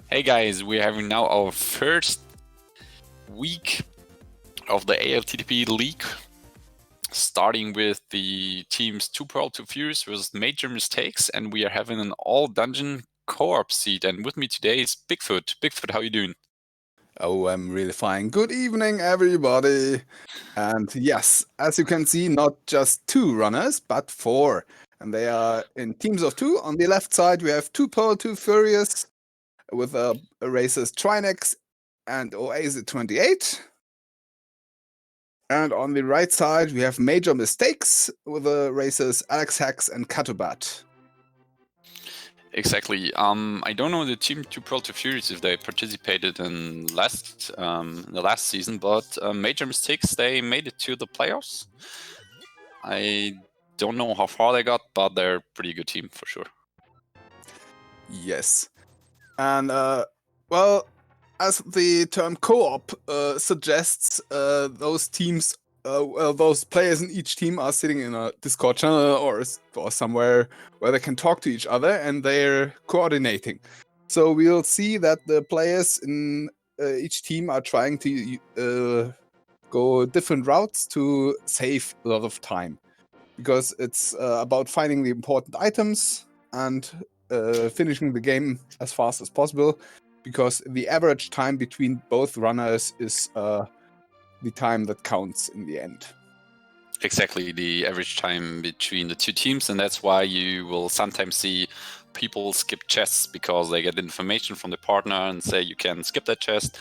Hey guys, we're having now our first week of the ALTTP League, starting with the teams 2Pearl2Furious versus MajorMistakes, and we are having an all-dungeon co-op seat. And with me today is Bigfoot. Bigfoot, how you doing? Oh, I'm really fine. Good evening, everybody. And yes, as you can see, not just 2 runners, but 4. And they are in teams of 2. On the left side, we have 2Pearl2Furious with racers Trinexx and Oase28. And on the right side, we have MajorMistakes with the racers Alexhax and Catobat. Exactly. I don't know the team 2Pearl2Furious if they participated in the last season, but MajorMistakes, they made it to the playoffs. I don't know how far they got, but they're a pretty good team for sure. Yes. And, well, as the term co-op suggests, those teams, those players in each team are sitting in a Discord channel or somewhere where they can talk to each other, and they're coordinating. So we'll see that the players in each team are trying to go different routes to save a lot of time, because it's about finding the important items and finishing the game as fast as possible, because the average time between both runners is the time that counts in the end. Exactly, the average time between the two teams, and that's why you will sometimes see people skip chests because they get information from the partner and say you can skip that chest,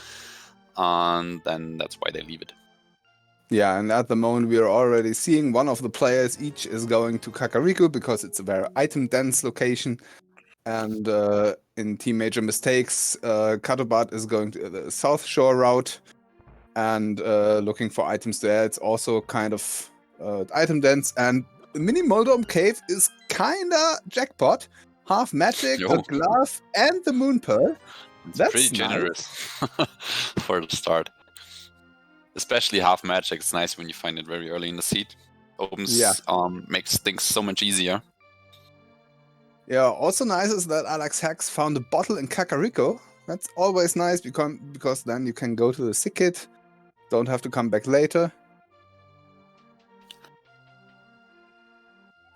and then that's why they leave it. Yeah, and at the moment we are already seeing one of the players each is going to Kakariko because it's a very item-dense location. And in Team MajorMistakes, Catobat is going to the South Shore route and looking for items there. It's also kind of item dense, and the mini Moldom cave is kinda jackpot. Half magic, a glove, and the moon pearl. That's pretty generous for the start. Especially half magic. It's nice when you find it very early in the seed. Opens, makes things so much easier. Yeah, also nice is that Alexhax found a bottle in Kakariko. That's always nice because then you can go to the sick kit. Don't have to come back later.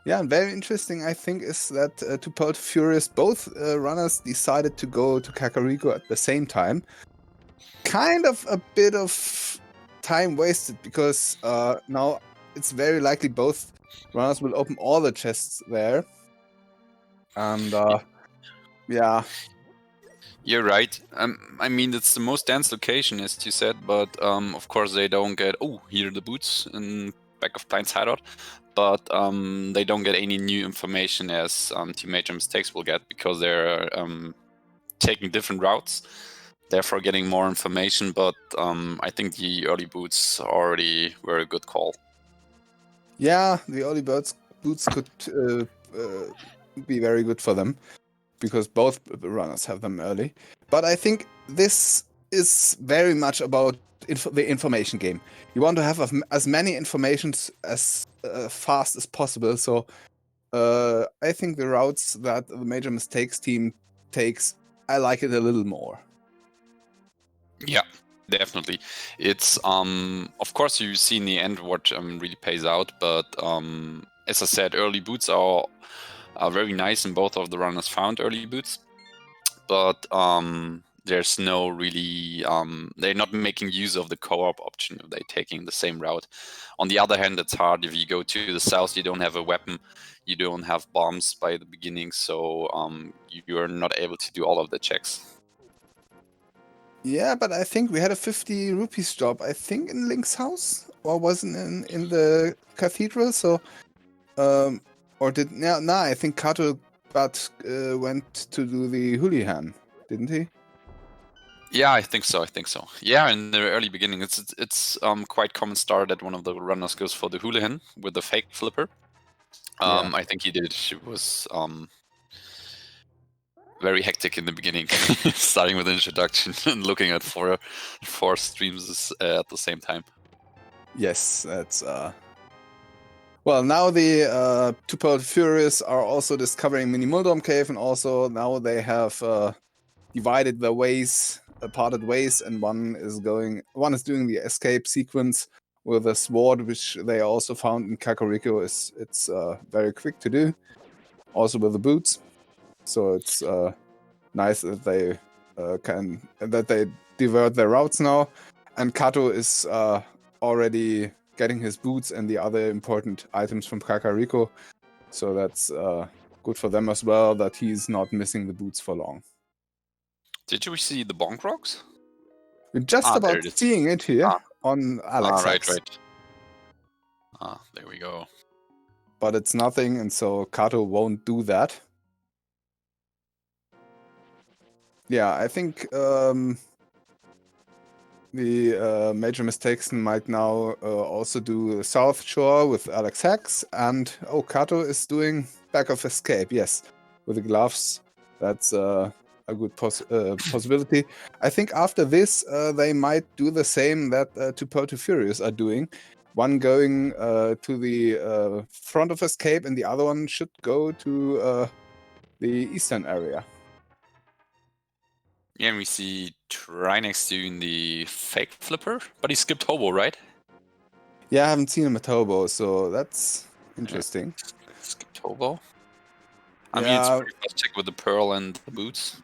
Yeah, and very interesting, I think, is that 2Pearl2Furious, both runners decided to go to Kakariko at the same time. Kind of a bit of time wasted, because now it's very likely both runners will open all the chests there. And yeah. You're right. I mean, it's the most dense location, as you said, but of course they don't get, here are the boots in back of Blind's hideout, but they don't get any new information as Team MajorMistakes will get, because they're taking different routes, therefore getting more information, but I think the early boots already were a good call. Yeah, the early boots could be very good for them, because both runners have them early. But I think this is very much about the information game. You want to have as many informations as fast as possible. So I think the routes that the MajorMistakes team takes, I like it a little more. Yeah, definitely. It's of course you see in the end what really pays out, but as I said, early boots are very nice, and both of the runners found early boots, but there's no really they're not making use of the co-op option if they're taking the same route. On the other hand, it's hard if you go to the south, you don't have a weapon, you don't have bombs by the beginning, so you're not able to do all of the checks. Yeah, but I think we had a 50 rupees drop, I think, in Link's house, or wasn't in the cathedral. So or did I think Catobat went to do the hooligan, didn't he? Yeah, I think so. Yeah, in the early beginning, it's quite common start that one of the runners goes for the hooligan with the fake flipper. Yeah. I think he did. It was very hectic in the beginning, starting with introduction and looking at four streams at the same time. Yes, that's well, now the 2Pearl2Furious are also discovering Mini Muldom Cave, and also now they have divided their ways, parted ways, and one is doing the escape sequence with a sword, which they also found in Kakariko. It's very quick to do, also with the boots. So it's nice that they divert their routes now. And Kato is already getting his boots and the other important items from Kakariko. So that's good for them as well, that he's not missing the boots for long. Did you see the bonk rocks? We're just about there it is. seeing it here on Alexhax. Right. There we go. But it's nothing, and so Kato won't do that. Yeah, I think the MajorMistakes might now also do South Shore with Alexhax, and Kato is doing Back of Escape, yes, with the gloves. That's a good possibility. I think after this, they might do the same that 2Pearl2Furious are doing. One going to the front of Escape, and the other one should go to the eastern area. Yeah, and we see Trinexx doing the fake flipper, but he skipped Hobo, right? Yeah, I haven't seen him at Hobo, so that's interesting. Yeah. Skipped Hobo. I Yeah. mean, it's pretty fast check with the pearl and the boots.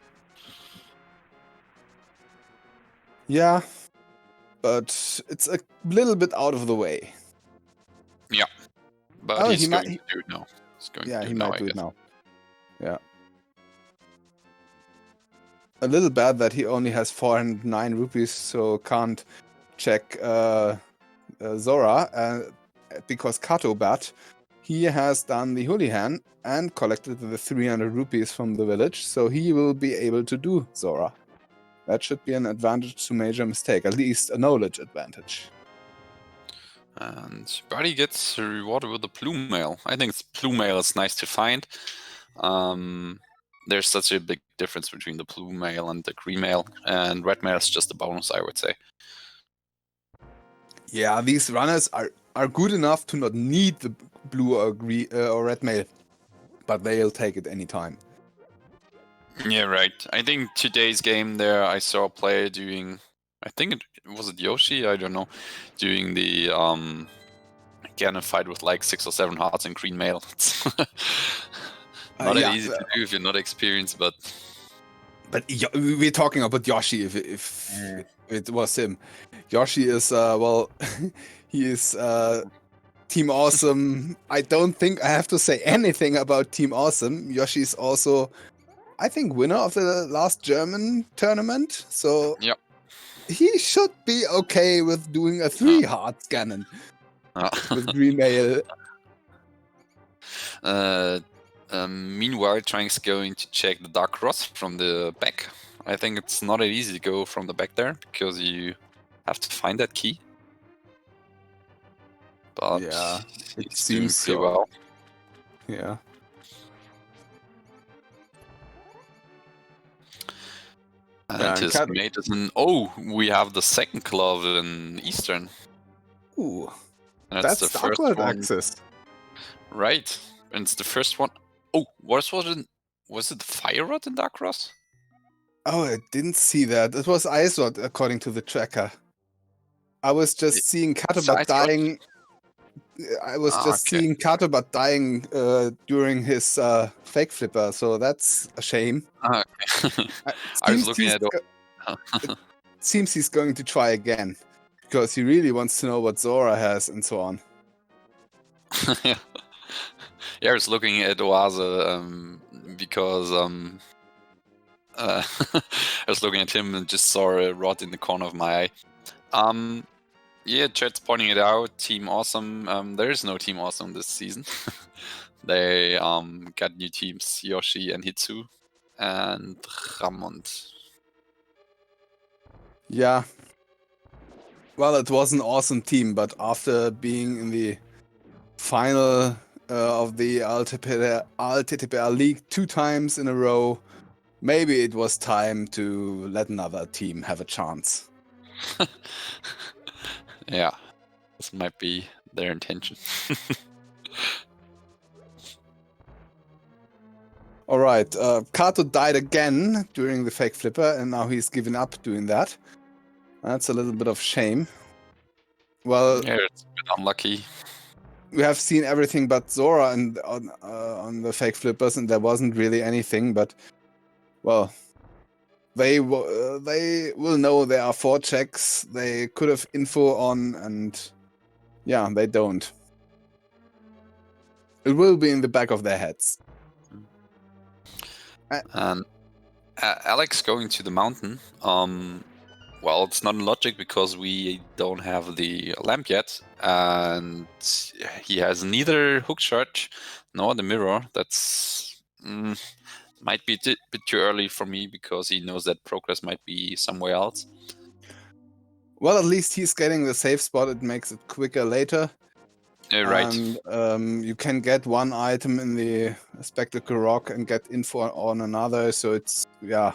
Yeah, but it's a little bit out of the way. Yeah, but he's going to do it now. He's going to do he it now, might do it now. Yeah. A little bad that he only has 409 rupees, so can't check Zora, because Catobat, he has done the Hoolihan and collected the 300 rupees from the village, so he will be able to do Zora. That should be an advantage to MajorMistake, at least a knowledge advantage. And Buddy gets rewarded with the plume mail. I think plume mail is nice to find. There's such a big difference between the plume mail and the green mail, and red mail is just a bonus, I would say. Yeah, these runners are good enough to not need the blue or green or red mail, but they'll take it anytime. Yeah, right. I think today's game there, I saw a player doing, I think it was Yoshi, I don't know, doing the again a fight with like 6 or 7 hearts in green mail. Not that easy to do if you're not experienced, but we're talking about Yoshi. If it was him, Yoshi is he is Team Awesome. I don't think I have to say anything about Team Awesome. Yoshi is also, I think, winner of the last German tournament. So yeah, he should be okay with doing a 3 heart cannon with green mail. Meanwhile, Trinexx going to check the Dark Cross from the back. I think it's not that easy to go from the back there, because you have to find that key. But yeah, it seems pretty well. Yeah. And his mate is in... we have the second glove in Eastern. Ooh. And that's the first one. access. Right. And it's the first one. Oh, was it the Fire Rod in Dark Cross? Oh, I didn't see that. It was Ice Rod, according to the tracker. I was just seeing Catobat dying. I was just seeing Catobat dying during his fake flipper, so that's a shame. Okay. I was looking at it. Seems he's going to try again, because he really wants to know what Zora has and so on. Yeah, I was looking at Oase because I was looking at him and just saw a rod in the corner of my eye. Yeah, chat's pointing it out. Team Awesome. There is no Team Awesome this season. They got new teams, Yoshi and Hitsu and Ramond. Yeah. Well, it was an awesome team, but after being in the final of the ALTTPR League 2 times in a row, maybe it was time to let another team have a chance. Yeah, this might be their intention. All right. Kato died again during the fake flipper, and now he's given up doing that. That's a little bit of shame. Well, Yeah, it's a bit unlucky. we have seen everything but Zora and on the fake flippers, and there wasn't really anything. But well, they will know there are 4 checks. They could have info on, and yeah, they don't. It will be in the back of their heads. And Alex going to the mountain. Well, it's not logic because we don't have the lamp yet, and he has neither hook shot nor the mirror. That's might be a bit too early for me because he knows that progress might be somewhere else. Well, at least he's getting the safe spot. It makes it quicker later. Right. And you can get one item in the Spectacle Rock and get info on another. So it's, yeah.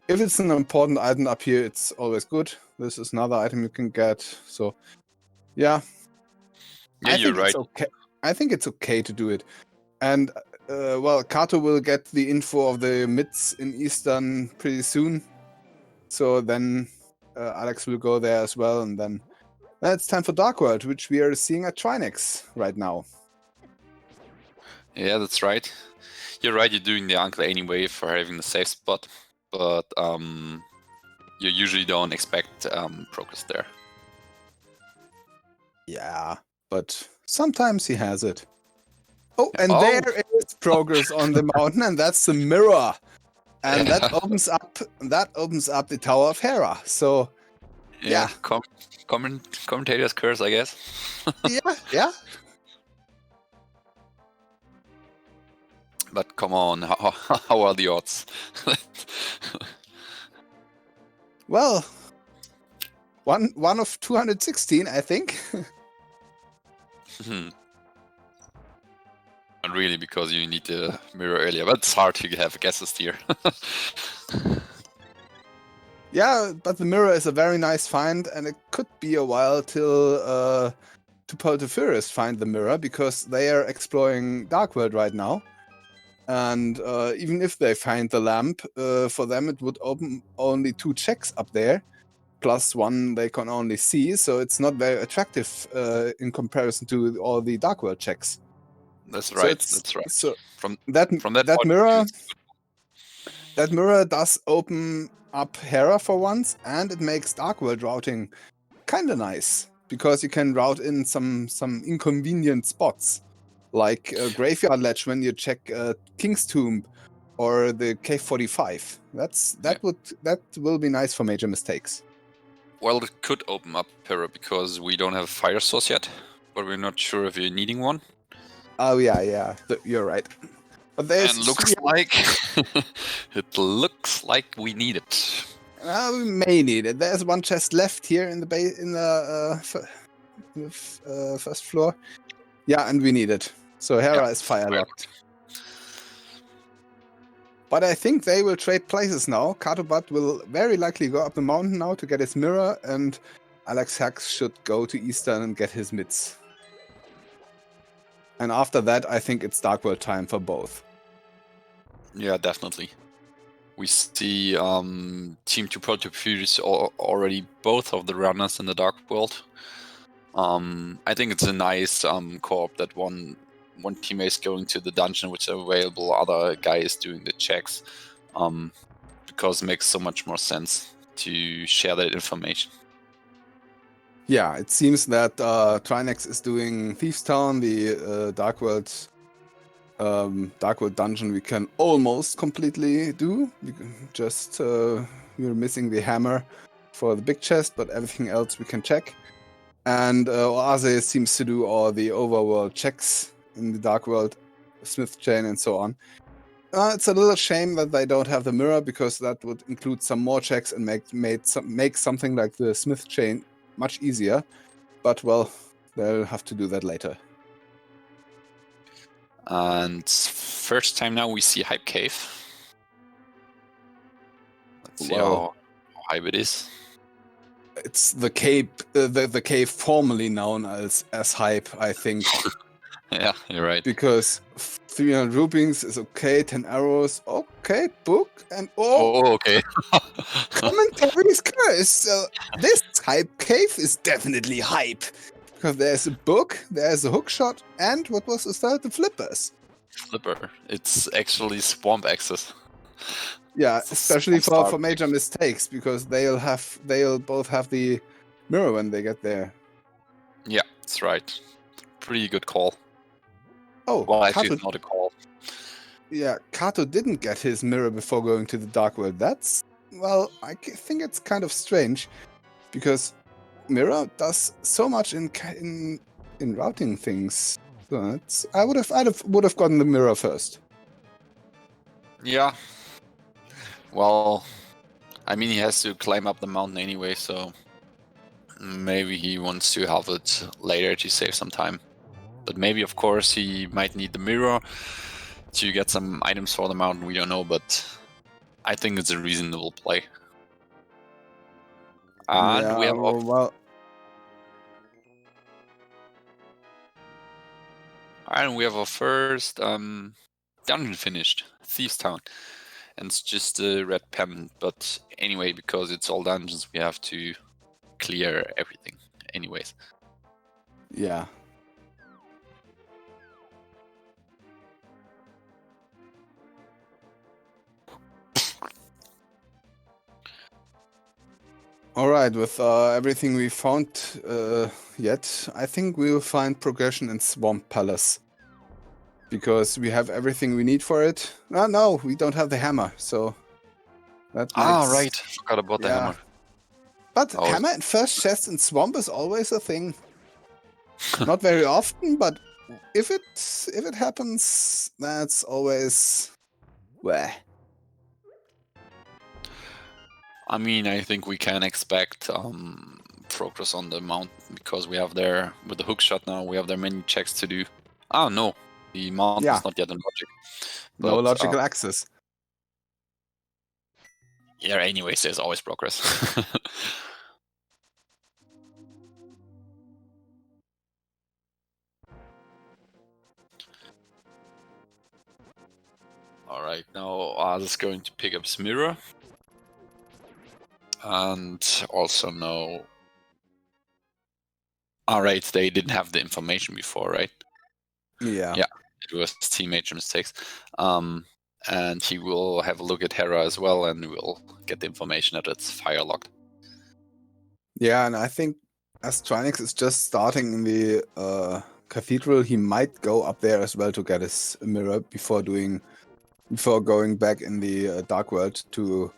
If it's an important item up here, it's always good. This is another item you can get. So, yeah. Yeah, you're right. It's okay. I think it's okay to do it. And, well, Kato will get the info of the mids in Eastern pretty soon. So then Alex will go there as well, and then it's time for Dark World, which we are seeing at Trinexx right now. Yeah, that's right. You're right, you're doing the uncle anyway for having the safe spot, but you usually don't expect progress there. Yeah, but sometimes he has it. Oh, and there is progress on the mountain, and that's the mirror. And that opens up the Tower of Hera. So yeah. Commentator's curse, I guess. yeah. But come on, how are the odds? Well, one of 216, I think. Not really, because you need the mirror earlier, but it's hard to have guesses here. Yeah, but the mirror is a very nice find, and it could be a while till 2Pearl2Furious find the mirror, because they are exploring Dark World right now. And even if they find the lamp, for them it would open only 2 checks up there, plus 1 they can only see, so it's not very attractive in comparison to all the Dark World checks. That's right. That's right. So from that mirror does open up Hera for once, and it makes Dark World routing kind of nice, because you can route in some inconvenient spots, like Graveyard Ledge when you check King's Tomb or the Cave 45. That will be nice for MajorMistakes. Well, it could open up Hera because we don't have a fire source yet, but we're not sure if you're needing one. Oh yeah, you're right. But it looks like we need it. We may need it. There's 1 chest left here in the first floor. Yeah, and we need it. So Hera is fire locked. But I think they will trade places now. Catobat will very likely go up the mountain now to get his mirror, and Alexhax should go to Eastern and get his mids. And after that, I think it's Dark World time for both. Yeah, definitely. We see Team 2Pearl2Furious already both of the runners in the Dark World. I think it's a nice co-op that one teammate is going to the dungeon, which is available, other guy is doing the checks, because it makes so much more sense to share that information. Yeah, it seems that Trinexx is doing Thieves Town, the Dark World dungeon we can almost completely do. Just we're missing the hammer for the big chest, but everything else we can check. And Oase seems to do all the overworld checks in the Dark World, Smith Chain and so on. It's a little shame that they don't have the mirror, because that would include some more checks and make something like the Smith Chain much easier. But well, they'll have to do that later. And first time now we see Hype Cave. Let's see how hype it is. It's the cave, the cave formerly known as Hype, I think. Yeah, you're right. Because 300 rupees is okay, 10 arrows, okay, book, and Oh, okay. commentary's curse. This hype cave is definitely hype. Because there's a book, there's a hookshot, and what was the third? The flippers. Flipper. It's actually swamp access. Yeah, It's a especially swamp for star. major mistakes, because they'll both have the mirror when they get there. Yeah, that's right. Pretty good call. Oh, Well, actually, Kato, it's not a call. yeah, Kato didn't get his mirror before going to the Dark World. That's, well, think it's kind of strange, because Mirror does so much in routing things. So I would have gotten the mirror first. Yeah. Well, I mean, he has to climb up the mountain anyway, so maybe he wants to have it later to save some time. But maybe, of course, he might need the mirror to get some items for the mountain. We don't know, but I think it's a reasonable play. And Yeah, we have well, our first dungeon finished, Thieves Town, and it's just a red pen. But anyway, because it's all dungeons, we have to clear everything. Anyways, yeah. All right, with everything we found yet, I think we will find progression in Swamp Palace. Because we have everything we need for it. No, we don't have the hammer, so that makes... right, forgot about the Yeah. hammer. But Oh, hammer and first chest in Swamp is always a thing. Not very often, but if it happens, that's always... Where? I mean, I think we can expect progress on the mountain because we have there with the hookshot now. We have there many checks to do. Oh no, the mountain Yeah. is not yet in logic. No But, logical access. yeah. Anyways, there's always progress. All right, now Oz is going to pick up his mirror, and also know. All right, they didn't have the information before, right? Yeah. Yeah, it was team MajorMistakes. And he will have a look at Hera as well, and we'll get the information that it's fire locked. Yeah, and I think as Trinexx is just starting in the cathedral, he might go up there as well to get his mirror before going back in the Dark World to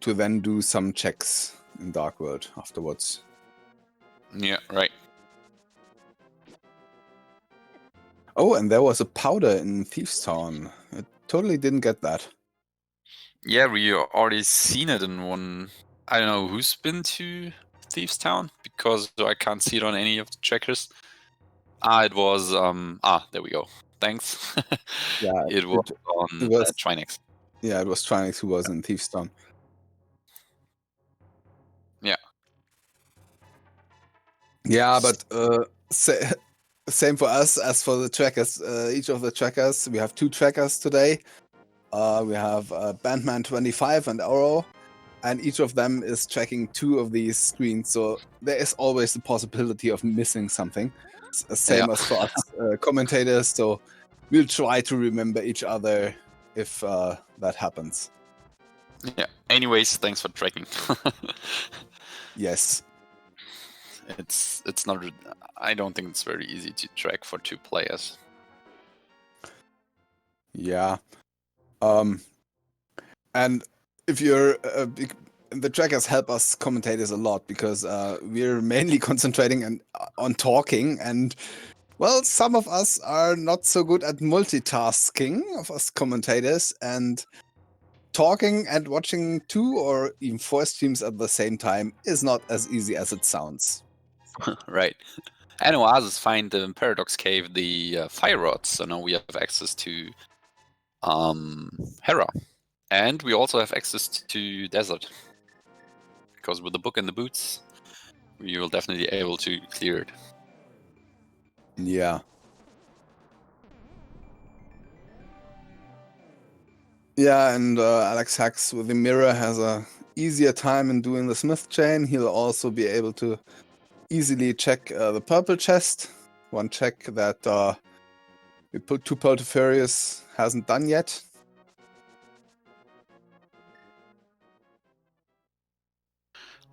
then do some checks in Dark World afterwards. Yeah, right. Oh, and there was a powder in Thieves Town. I totally didn't get that. Yeah, we already seen it in one. I don't know who's been to Thieves Town because I can't see it on any of the checkers. It was there we go. Thanks. Yeah, it was on it was Trinexx. Yeah, it was Trinexx who was in Thieves Town. Yeah. Yeah, but same for us as for the trackers. Each of the trackers, we have 2 trackers today. We have Bandman 25 and Oro, and each of them is tracking 2 of these screens. So there is always the possibility of missing something. Same as for us commentators. So we'll try to remember each other if that happens. Yeah. Anyways, thanks for tracking. Yes. It's not. I don't think it's very easy to track for 2 players. Yeah. And if you're the trackers help us commentators a lot because we're mainly concentrating on talking, and well, some of us are not so good at multitasking of us commentators, and talking and watching 2 or even 4 streams at the same time is not as easy as it sounds. Right. I know Oz find the Paradox Cave the fire rods, so now we have access to Hera. And we also have access to Desert. Because with the book and the boots, we will definitely be able to clear it. Yeah. Yeah, and Alexhax with the mirror has a easier time in doing the Smith chain. He'll also be able to easily check the purple chest. One check that the 2Pearl2Furious hasn't done yet.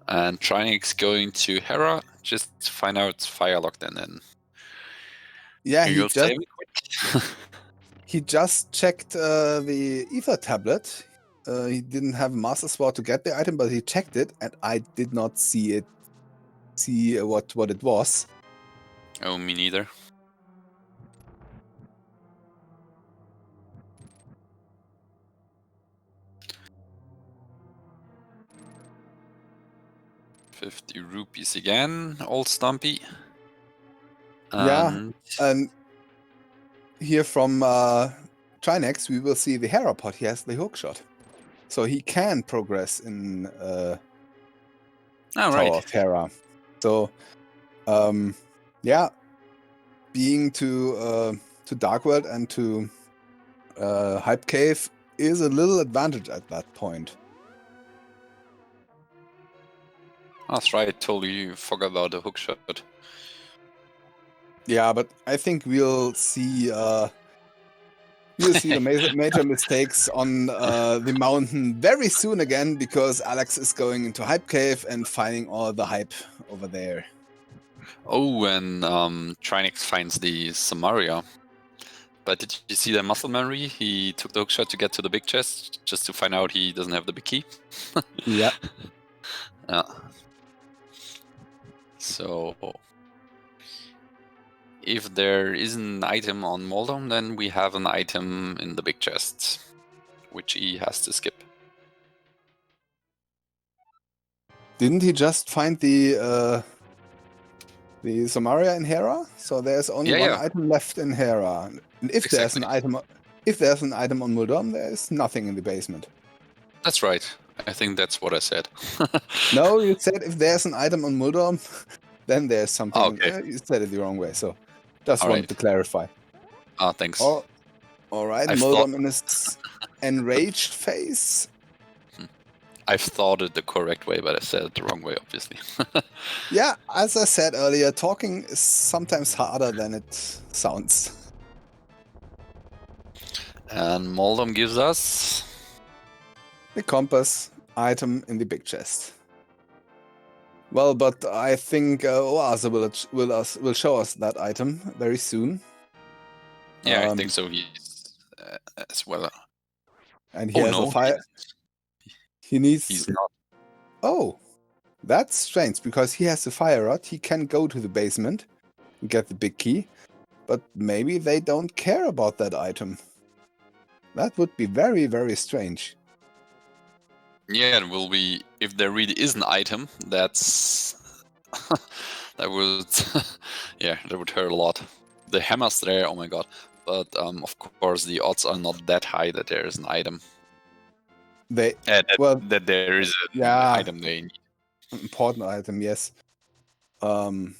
And Trinexx going to Hera just to find out fire locked and then. Yeah, he just checked the ether tablet. He didn't have a master sword to get the item, but he checked it, and I did not see it. See what it was. Oh, me neither. ₹50 again, old Stumpy. Yeah, and here from Trinexx, we will see the Hera pot. He has the hookshot, so he can progress in Tower of Hera. So, yeah, being to Dark World and to Hype Cave is a little advantage at that point. That's right, totally forgot about the hookshot. Yeah, but I think we'll see the major mistakes on the mountain very soon again, because Alex is going into Hype Cave and finding all the hype over there. Oh, and Trinexx finds the Samaria. But did you see that muscle memory? He took the hookshot to get to the big chest, just to find out he doesn't have the big key. Yeah. So, if there is an item on Moldom, then we have an item in the big chest, which he has to skip. Didn't he just find the Samaria in Hera? So there's only one item left in Hera. And if there's an item on Moldom, there's nothing in the basement. That's right. I think that's what I said. No, you said if there's an item on Moldom, then there's something. Oh, okay. You said it the wrong way, so just wanted to clarify. Ah, thanks. All right, Moldom in his enraged face. I've thought it the correct way, but I said it the wrong way, obviously. Yeah, as I said earlier, talking is sometimes harder than it sounds. And Moldom gives us the compass item in the big chest. Well, but I think Oase will show us that item very soon. Yeah, I think so. He's as well. And he has a fire. He needs. He's not. Oh, that's strange, because he has a fire rod. He can go to the basement and get the big key, but maybe they don't care about that item. That would be very, very strange. Yeah, it will be, if there really is an item, that's that would that would hurt a lot. The hammer's there, oh my god. But of course the odds are not that high that there is an item. That there is an item they need. Important item, yes. Well,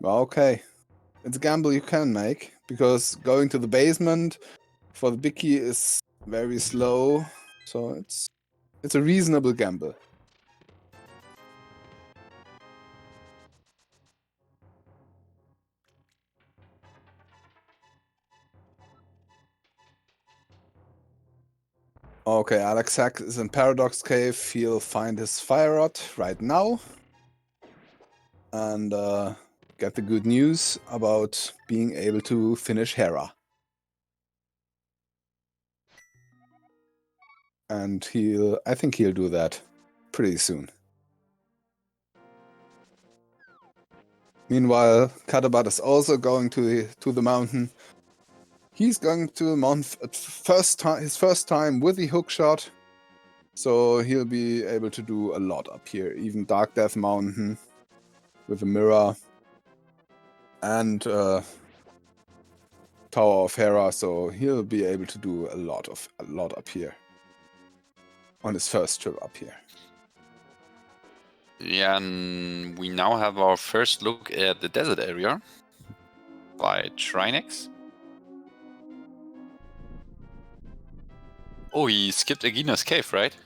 okay. It's a gamble you can make, because going to the basement for the big key is very slow, so it's a reasonable gamble. Okay, Alexhax is in Paradox Cave. He'll find his fire rod right now and get the good news about being able to finish Hera. And I think he'll do that pretty soon. Meanwhile, Catobat is also going to the mountain. He's going to the mountain his first time with the hookshot, so he'll be able to do a lot up here. Even Dark Death Mountain with a mirror and Tower of Hera, so he'll be able to do a lot up here on his first trip up here. Yeah, and we now have our first look at the desert area by Trinexx. Oh, he skipped Agina's cave, right?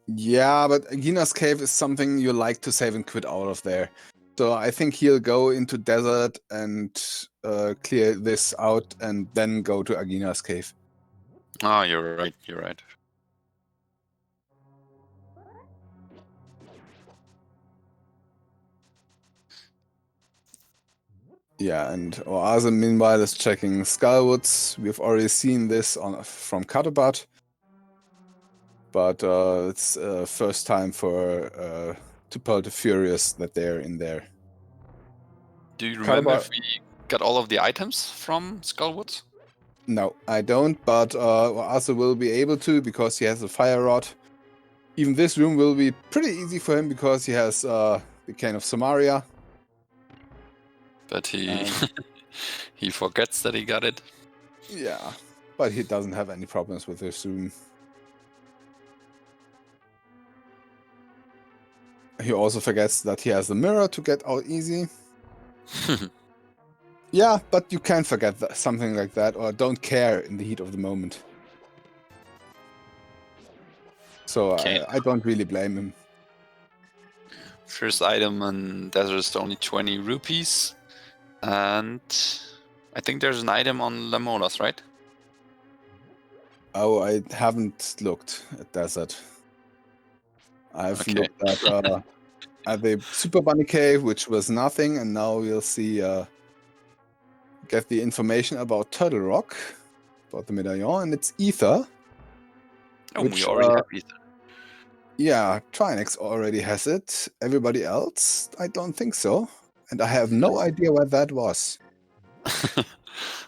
Yeah, but Agina's cave is something you like to save and quit out of there. So I think he'll go into desert and clear this out and then go to Agina's cave. Ah, you're right. You're right. Yeah, and Oase meanwhile is checking Skullwoods. We've already seen this from Catobat, but it's first time for 2Pearl2Furious that they're in there. Do you remember Catobat, if we got all of the items from Skullwoods? no, I don't, but Oase will be able to because he has a fire rod. Even this room will be pretty easy for him because he has the Cane of Samaria. But he he forgets that he got it. Yeah, but he doesn't have any problems with this room. He also forgets that he has the mirror to get out easy. Yeah, but you can forget something like that or don't care in the heat of the moment. So Okay. I don't really blame him. First item on desert is only 20 rupees. And I think there's an item on Lamolas, right? Oh, I haven't looked at desert. I've Okay. looked at the Super Bunny Cave, which was nothing, and now we'll see get the information about Turtle Rock, about the medallion, and it's Ether. Oh, Which, we already have Ether. Yeah, Trinexx already has it. Everybody else, I don't think so. And I have no idea where that was.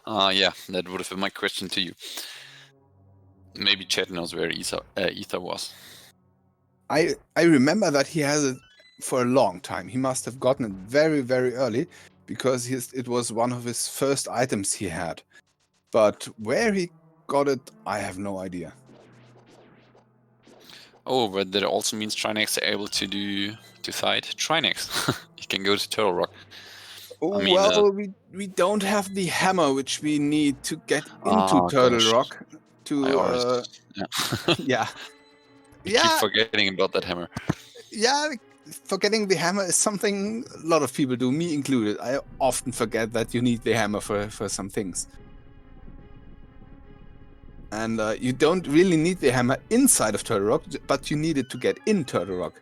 Yeah, that would have been my question to you. Maybe Chet knows where Ether was. I remember that he has it for a long time. He must have gotten it very, very early because it was one of his first items he had. But where he got it, I have no idea. Oh, but that also means Trinexx are able to fight Trinexx. He can go to Turtle Rock. I mean, Well, we don't have the hammer which we need to get into Turtle Rock to yeah. I keep forgetting about that hammer. Yeah, forgetting the hammer is something a lot of people do, me included. I often forget that you need the hammer for some things. And you don't really need the hammer inside of Turtle Rock, but you need it to get in Turtle Rock.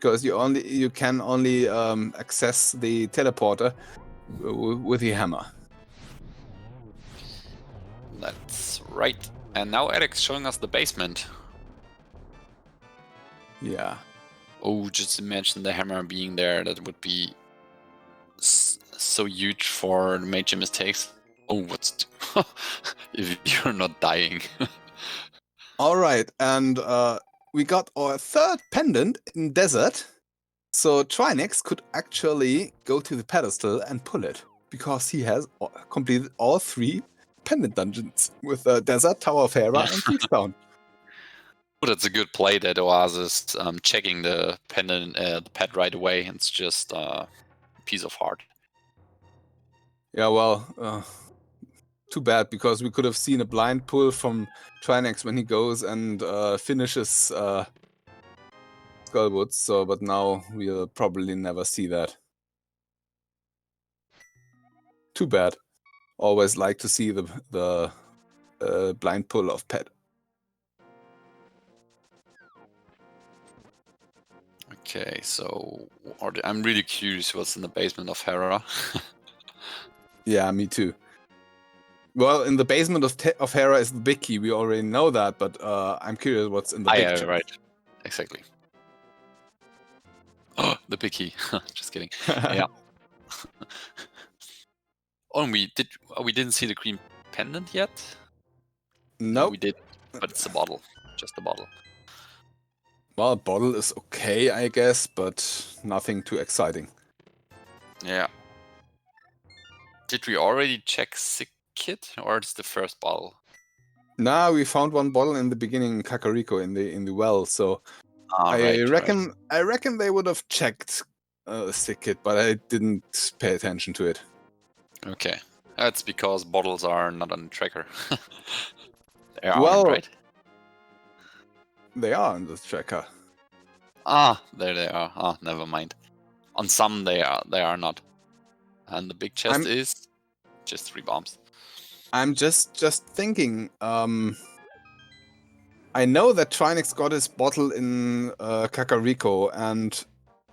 Because you can only access the teleporter with the hammer. That's right. And now Alex showing us the basement. Yeah. Oh, just imagine the hammer being there. That would be so huge for MajorMistakes. Oh, what's if you're not dying? All right, and we got our third pendant in desert. So Trinexx could actually go to the pedestal and pull it because he has completed all 3 pendant dungeons with Desert, Tower of Hera, and Beastbound. Oh, that's a good play that Oasis checking the pendant, the pet right away. It's just a piece of heart. Yeah, well, too bad because we could have seen a blind pull from Trinexx when he goes and finishes Skullwoods. So, but now we'll probably never see that. Too bad. Always like to see the blind pull of pet. Okay, so I'm really curious what's in the basement of Hera. Yeah, me too. Well, in the basement of Hera is the big key. We already know that, but I'm curious what's in the big chest. Right, exactly. Oh, the big key. Just kidding. Yeah. Oh, and we didn't see the green pendant yet. Nope. We did, but it's a bottle, just a bottle. Well, a bottle is okay, I guess, but nothing too exciting. Yeah. Did we already check sick kit, or it's the first bottle? Nah, we found one bottle in the beginning in Kakariko in the well, so I reckon they would have checked sick kit, but I didn't pay attention to it. Okay, that's because bottles are not on the tracker. They Well, aren't, right? They are in the tracker. Ah, there they are. Ah, never mind. On some they are not. And the big chest is just 3 bombs. I'm just thinking. I know that Trinexx got his bottle in Kakariko, and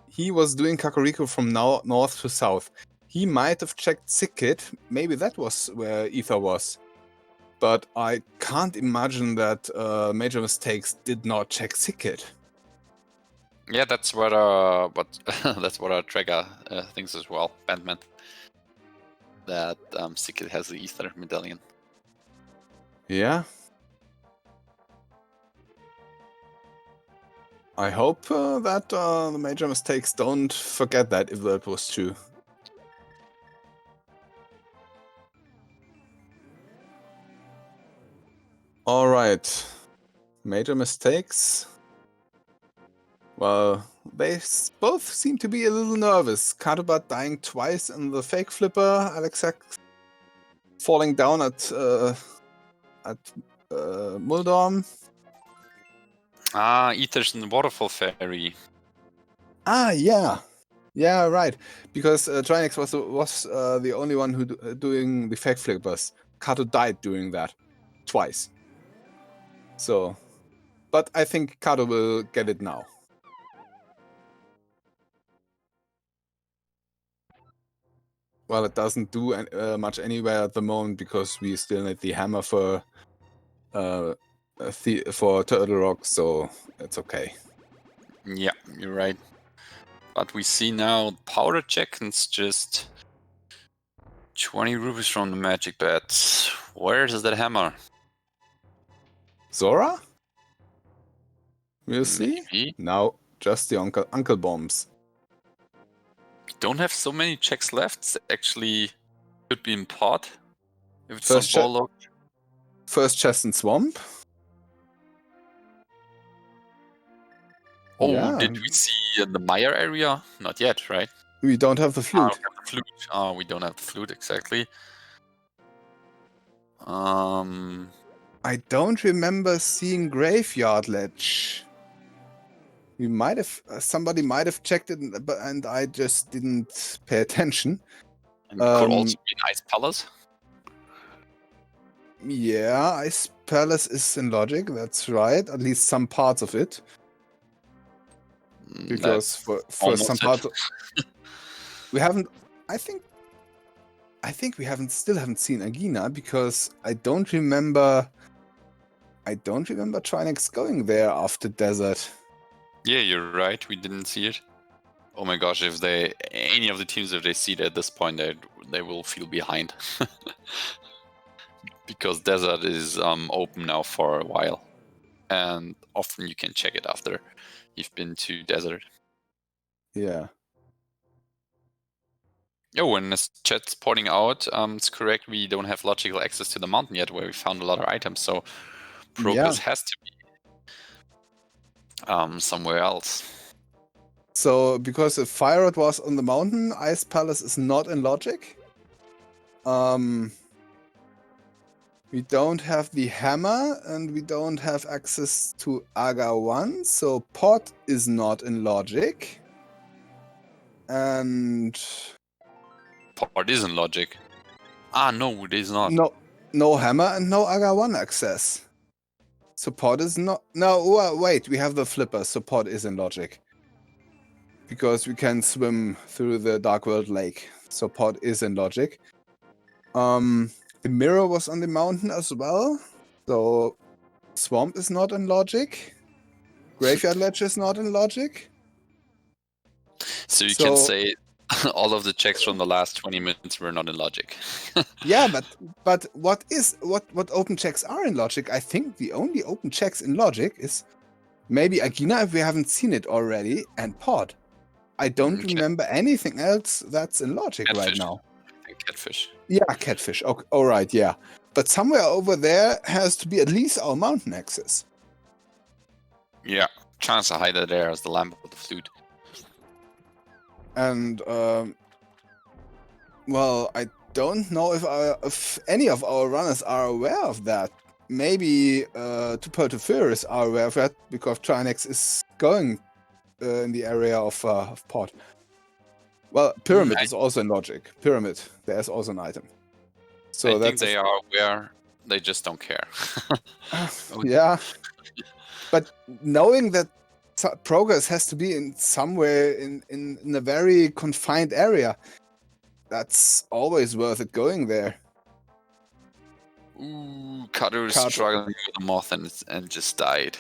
he was doing Kakariko from north to south. He might have checked Sick Kit. Maybe that was where Ether was. But I can't imagine that MajorMistakes did not check Sick Kit. Yeah, that's what that's what our tracker thinks as well, Bandman. That Sickit has the Ether medallion. Yeah. I hope that the MajorMistakes don't forget that if that was true. All right. MajorMistakes. Well, they both seem to be a little nervous. Catobat dying twice in the fake flipper. Alexhax falling down at Muldorm. Ah, Ether's in the Waterfall Fairy. Ah, yeah. Yeah, right. Because Trinexx was the only one who doing the fake flippers. Kato died doing that twice. So, but I think Kato will get it now. Well, it doesn't do much anywhere at the moment because we still need the hammer for Turtle Rock, so it's okay. Yeah, you're right. But we see now powder check, and it's just 20 rupees from the magic bets. Where is that hammer? Zora? We'll see. Maybe. Now, just the Uncle Bombs. Don't have so many checks left. It's actually could be in pot. If it's First not ball locked. First chest and swamp. Oh, Yeah. did we see in the Meyer area? Not yet, right? We don't have the flute. We have the flute. Oh, we don't have the flute, exactly. I don't remember seeing Graveyard Ledge. We might have somebody might have checked it, and I just didn't pay attention. And it could also be an Ice Palace. Yeah, Ice Palace is in logic. That's right. At least some parts of it. Because for some part, we haven't. I think we still haven't seen Agina because I don't remember Trinexx going there after Desert. Yeah, you're right. We didn't see it. Oh my gosh! If any of the teams, if they see it at this point, they will feel behind. Because Desert is open now for a while, and often you can check it after you've been to Desert. Yeah. Oh, and as chat's pointing out, it's correct. We don't have logical access to the mountain yet, where we found a lot of items. So progress has to be somewhere else. So because if Fire Rod was on the mountain, Ice Palace is not in logic. We don't have the hammer, and we don't have access to Aga 1, so Pot is not in logic. And... Pot is in logic. Ah, no, it is not. No hammer and no Aga 1 access. So Pot is not... No, wait, we have the flipper, so Pot is in logic. Because we can swim through the Dark World Lake, so Pot is in logic. The mirror was on the mountain as well, so Swamp is not in logic. Graveyard Ledge is not in logic. So you can say all of the checks from the last 20 minutes were not in logic. Yeah, but what open checks are in logic? I think the only open checks in logic is maybe Agina if we haven't seen it already, and Pod. I don't remember anything else that's in logic right now. I think Catfish. Yeah, Catfish. Okay, all right, yeah. But somewhere over there has to be at least our mountain access. Yeah, chance to hide it there as the lamp with the flute. And well, I don't know if any of our runners are aware of that. maybe 2Pearl2Furious are aware of that because Trinexx is going in the area of pod. Well, Pyramid is also in Logic. Pyramid, there's also an item. So I that's think they are aware. They just don't care. yeah. But knowing that progress has to be in somewhere in a very confined area, that's always worth it going there. Ooh, Cutter is struggling with the moth and just died.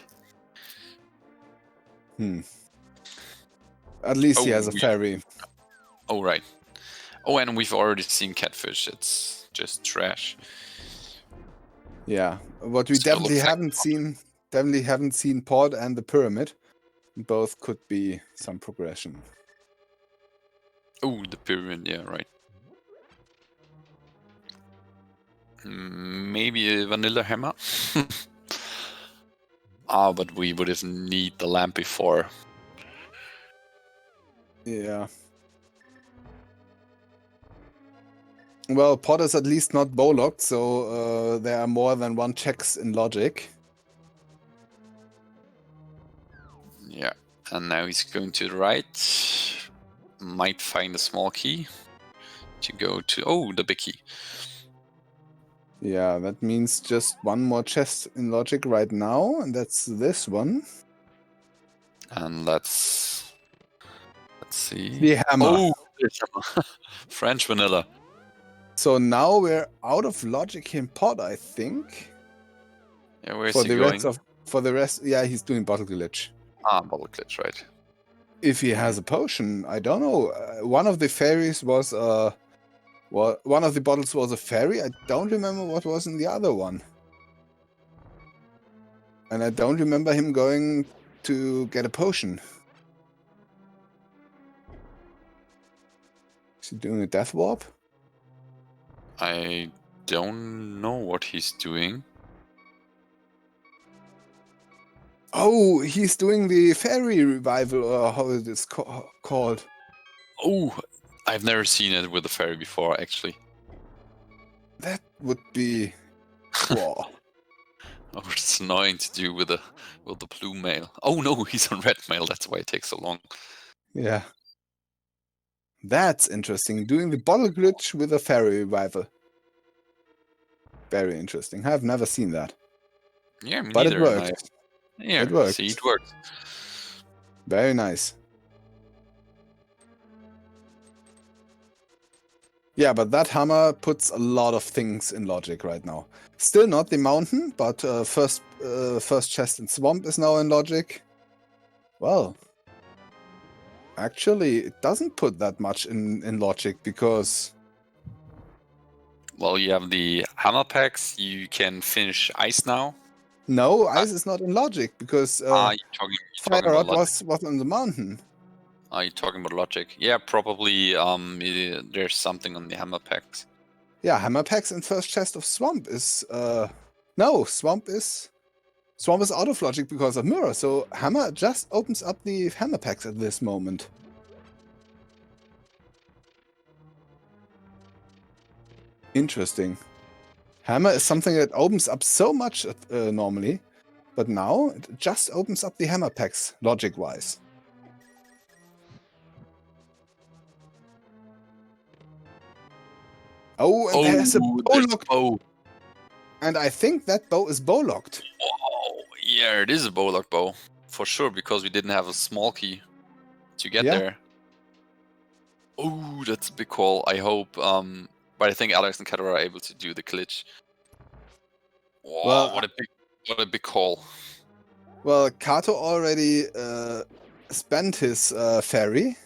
At least he has a fairy. Oh, right. Oh, and we've already seen Catfish. It's just trash. Yeah, what we definitely haven't seen Pod and the Pyramid. Both could be some progression. Oh, the Pyramid, yeah, right. Maybe a vanilla hammer. But we would have need the lamp before. Yeah. Well, Pod is at least not bow-locked, so there are more than one checks in Logic. Yeah, and now he's going to the right. Might find a small key to go to... Oh, the big key. Yeah, that means just one more chest in Logic right now, and that's this one. And let's see. The hammer. Oh, French vanilla. So now we're out of Logic in Pod, I think. Yeah, where's he going? For the rest, yeah, he's doing bottle glitch. Bottle glitch, right. If he has a potion, I don't know. One of the fairies was one of the bottles was a fairy. I don't remember what was in the other one. And I don't remember him going to get a potion. Is he doing a death warp? I don't know what he's doing. Oh, he's doing the fairy revival, or how is this called? Oh, I've never seen it with a fairy before, actually. That would be... Whoa. Oh, it's annoying to do with the blue mail. Oh no, he's on red mail. That's why it takes so long. Yeah. That's interesting. Doing the bottle glitch with a fairy revival. Very interesting. I've never seen that. Yeah, me but neither. It worked. Yeah, it worked. See, it worked. Very nice. Yeah, but that hammer puts a lot of things in Logic right now. Still not the mountain, but first chest in Swamp is now in Logic. Well, actually, it doesn't put that much in Logic because... Well, you have the hammer packs. You can finish ice now. No, ice is not in Logic because you're Fire Rod was on the mountain. Are you talking about Logic? Yeah, probably there's something on the hammer packs. Yeah, hammer packs in first chest of Swamp is... No, Swamp is out of Logic because of Mirror, so Hammer just opens up the hammer packs at this moment. Interesting. Hammer is something that opens up so much normally, but now it just opens up the hammer packs, Logic-wise. Oh, and there's a bow-locked bow. And I think that bow is bow-locked. Oh, yeah, it is a bow-locked bow. For sure, because we didn't have a small key to get there. Oh, that's a big call. I hope... But I think Alex and Catobat are able to do the glitch. Whoa, Well, what a big call. Well, Kato already spent his fairy.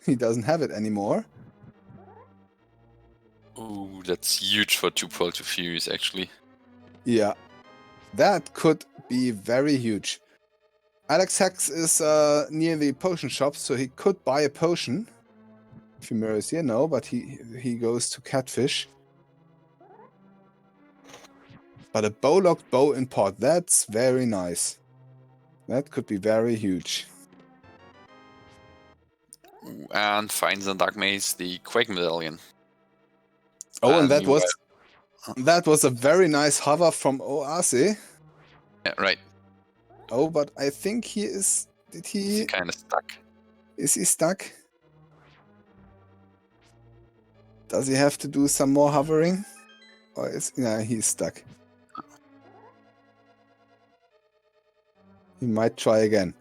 He doesn't have it anymore. Ooh, that's huge for 2Pearl2Furious, actually. Yeah, that could be very huge. Alexhax is near the potion shop, so he could buy a potion. Femur is here, no, but he goes to Catfish. But a bow-locked bow in pot, that's very nice. That could be very huge. And finds in Dark Maze the Quake Medallion. Oh, and that was... That was a very nice hover from Oase. Yeah, right. Oh, but I think he is... Did He's he... kind of stuck. Is he stuck? Does he have to do some more hovering? Or is... Yeah, he's stuck. He might try again.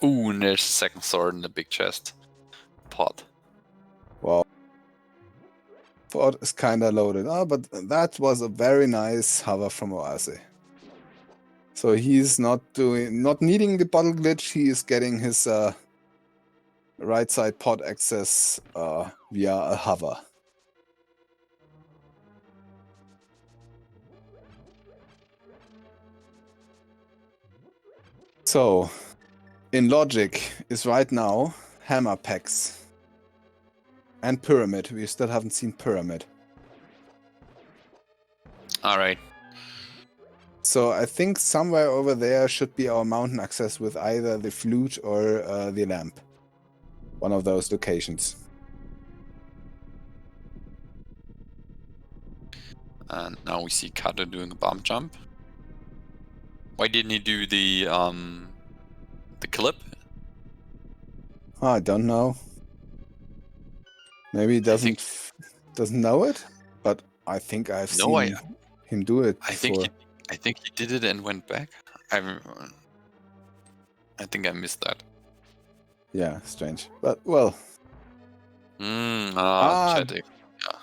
Ooh, and there's a second sword in the big chest. Pot. Wow. Ford is kinda loaded. Oh, but that was a very nice hover from Oase. So he's not needing the bottle glitch, he is getting his right side pod access via a hover. So, in logic is right now hammer packs and pyramid. We still haven't seen pyramid. Alright. So I think somewhere over there should be our mountain access with either the flute or the lamp. One of those locations. And now we see Kato doing a bomb jump. Why didn't he do the clip? I don't know. Maybe he doesn't know it, but I think I've seen him do it before. I think he did it and went back. I think I missed that. Yeah, strange. But well. Chatting.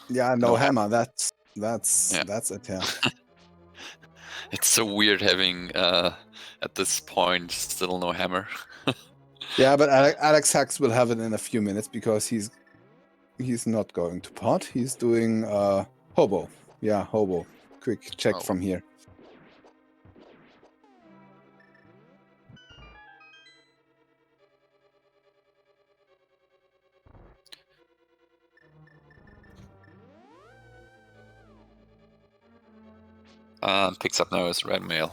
Yeah, no hammer. That's it. Yeah. It's so weird having at this point still no hammer. Yeah, but Alexhax will have it in a few minutes because he's not going to pot. He's doing hobo. Yeah, hobo. Quick check from here. Picks up now his red mail.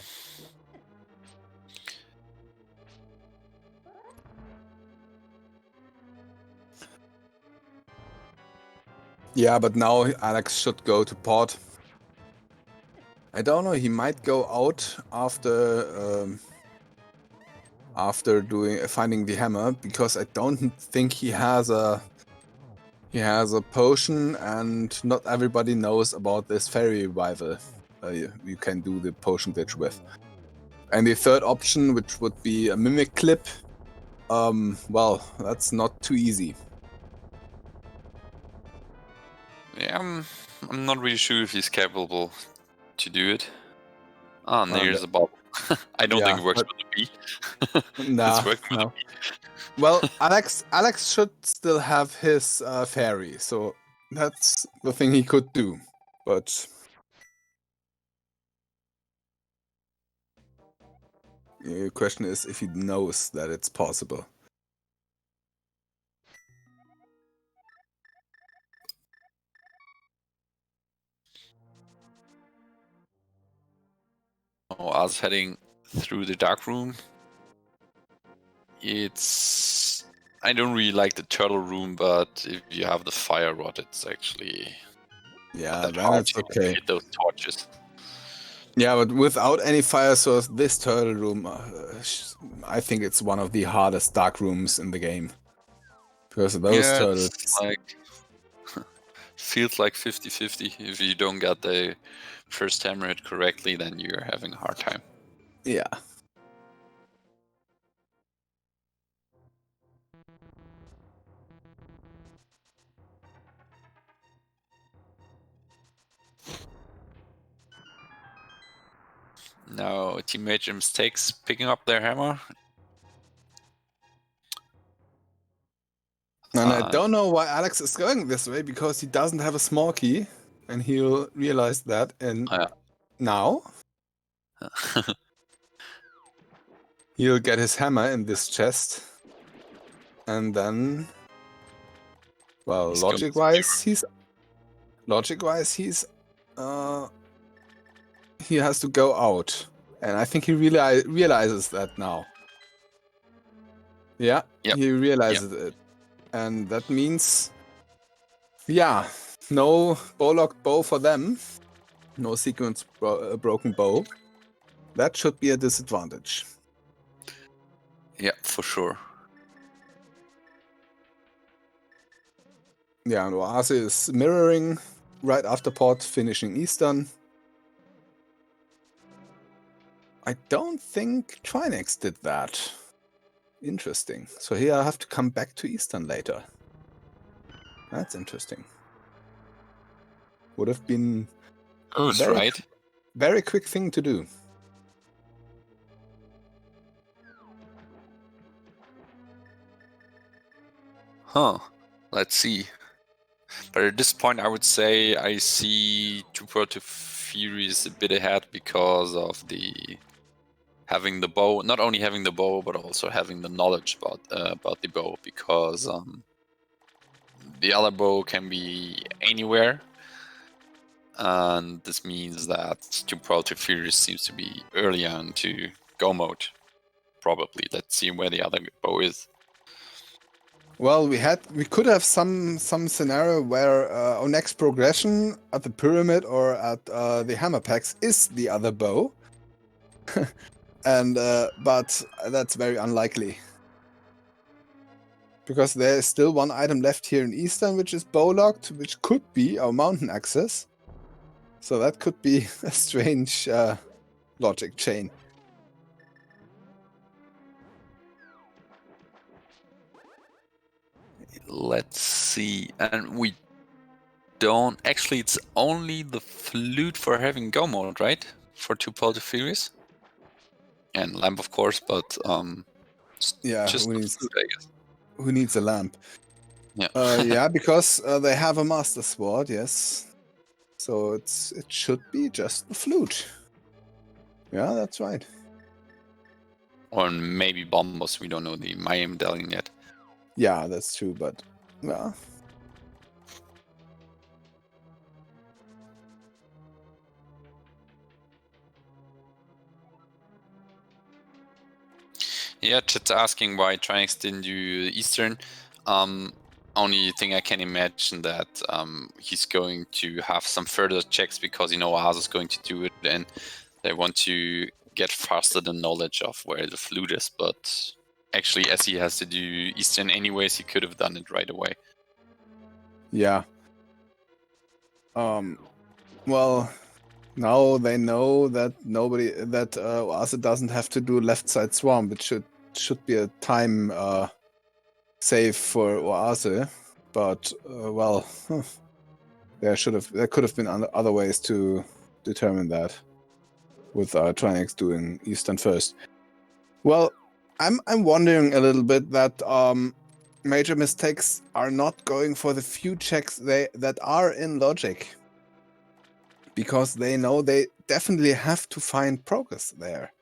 Yeah, but now Alex should go to pot. I don't know. He might go out after finding the hammer because I don't think he has a potion, and not everybody knows about this fairy revival. You can do the potion glitch with. And the third option, which would be a mimic clip, well, that's not too easy. Yeah, I'm not really sure if he's capable to do it. Ah, there's a bubble. I don't think it works with the bee. Nah, it's working with the bee. Well, Alex should still have his fairy, so that's the thing he could do. But the question is if he knows that it's possible. Oh, I was heading through the dark room. I don't really like the turtle room, but if you have the fire rod, it's actually then it's okay. Hit those torches. Yeah, but without any fire source, this turtle room, I think it's one of the hardest dark rooms in the game. Because of those turtles. Feels like 50-50. If you don't get the first hammer hit correctly, then you're having a hard time. Yeah. Now, Team MajorMistakes picking up their hammer. And I don't know why Alex is going this way, because he doesn't have a small key. And he'll realize that now. He'll get his hammer in this chest. And then... Well, logic-wise, he has to go out. And I think he realizes that now. Yeah, he realizes it. And that means Yeah, no bow-locked bow for them. No sequence broken bow. That should be a disadvantage. Yeah, for sure. Yeah, and Oase is mirroring right after pot, finishing Eastern. I don't think Trinexx did that. Interesting. So here I have to come back to Eastern later. That's interesting. Would have been Oh, that's right. very quick thing to do. Huh. Let's see. But at this point, I would say I see 2Pearl2Furious a bit ahead because of the having the bow. Not only having the bow, but also having the knowledge about the bow. Because the other bow can be anywhere, and this means that 2Pearl2Furious seems to be earlier into go mode. Probably. Let's see where the other bow is. Well, we could have some scenario where our next progression at the pyramid or at the hammer packs is the other bow, and but that's very unlikely because there is still one item left here in Eastern, which is bow locked, which could be our mountain access. So that could be a strange logic chain. Let's see. And we don't... Actually, it's only the flute for having go mode, right? For 2Pearl2Furious? And lamp, of course, but Yeah, just the flute, I guess. who needs a lamp? Yeah. Yeah, because they have a master sword, yes. So it should be just the flute. Yeah, that's right. Or maybe bombos. We don't know the Maya medallion yet. Yeah, that's true, but yeah. Yeah, chat's asking why Trinexx didn't do Eastern. Only thing I can imagine that he's going to have some further checks because Oase is going to do it, and they want to get faster the knowledge of where the flute is. But actually, as he has to do Eastern anyways, he could have done it right away. Yeah. Well, now they know that Oase doesn't have to do left side swamp. It should be a time save for Oase, but well, there could have been other ways to determine that, with Trinexx doing Eastern first. Well, I'm wondering a little bit that MajorMistakes are not going for the few checks that are in logic, because they know they definitely have to find progress there.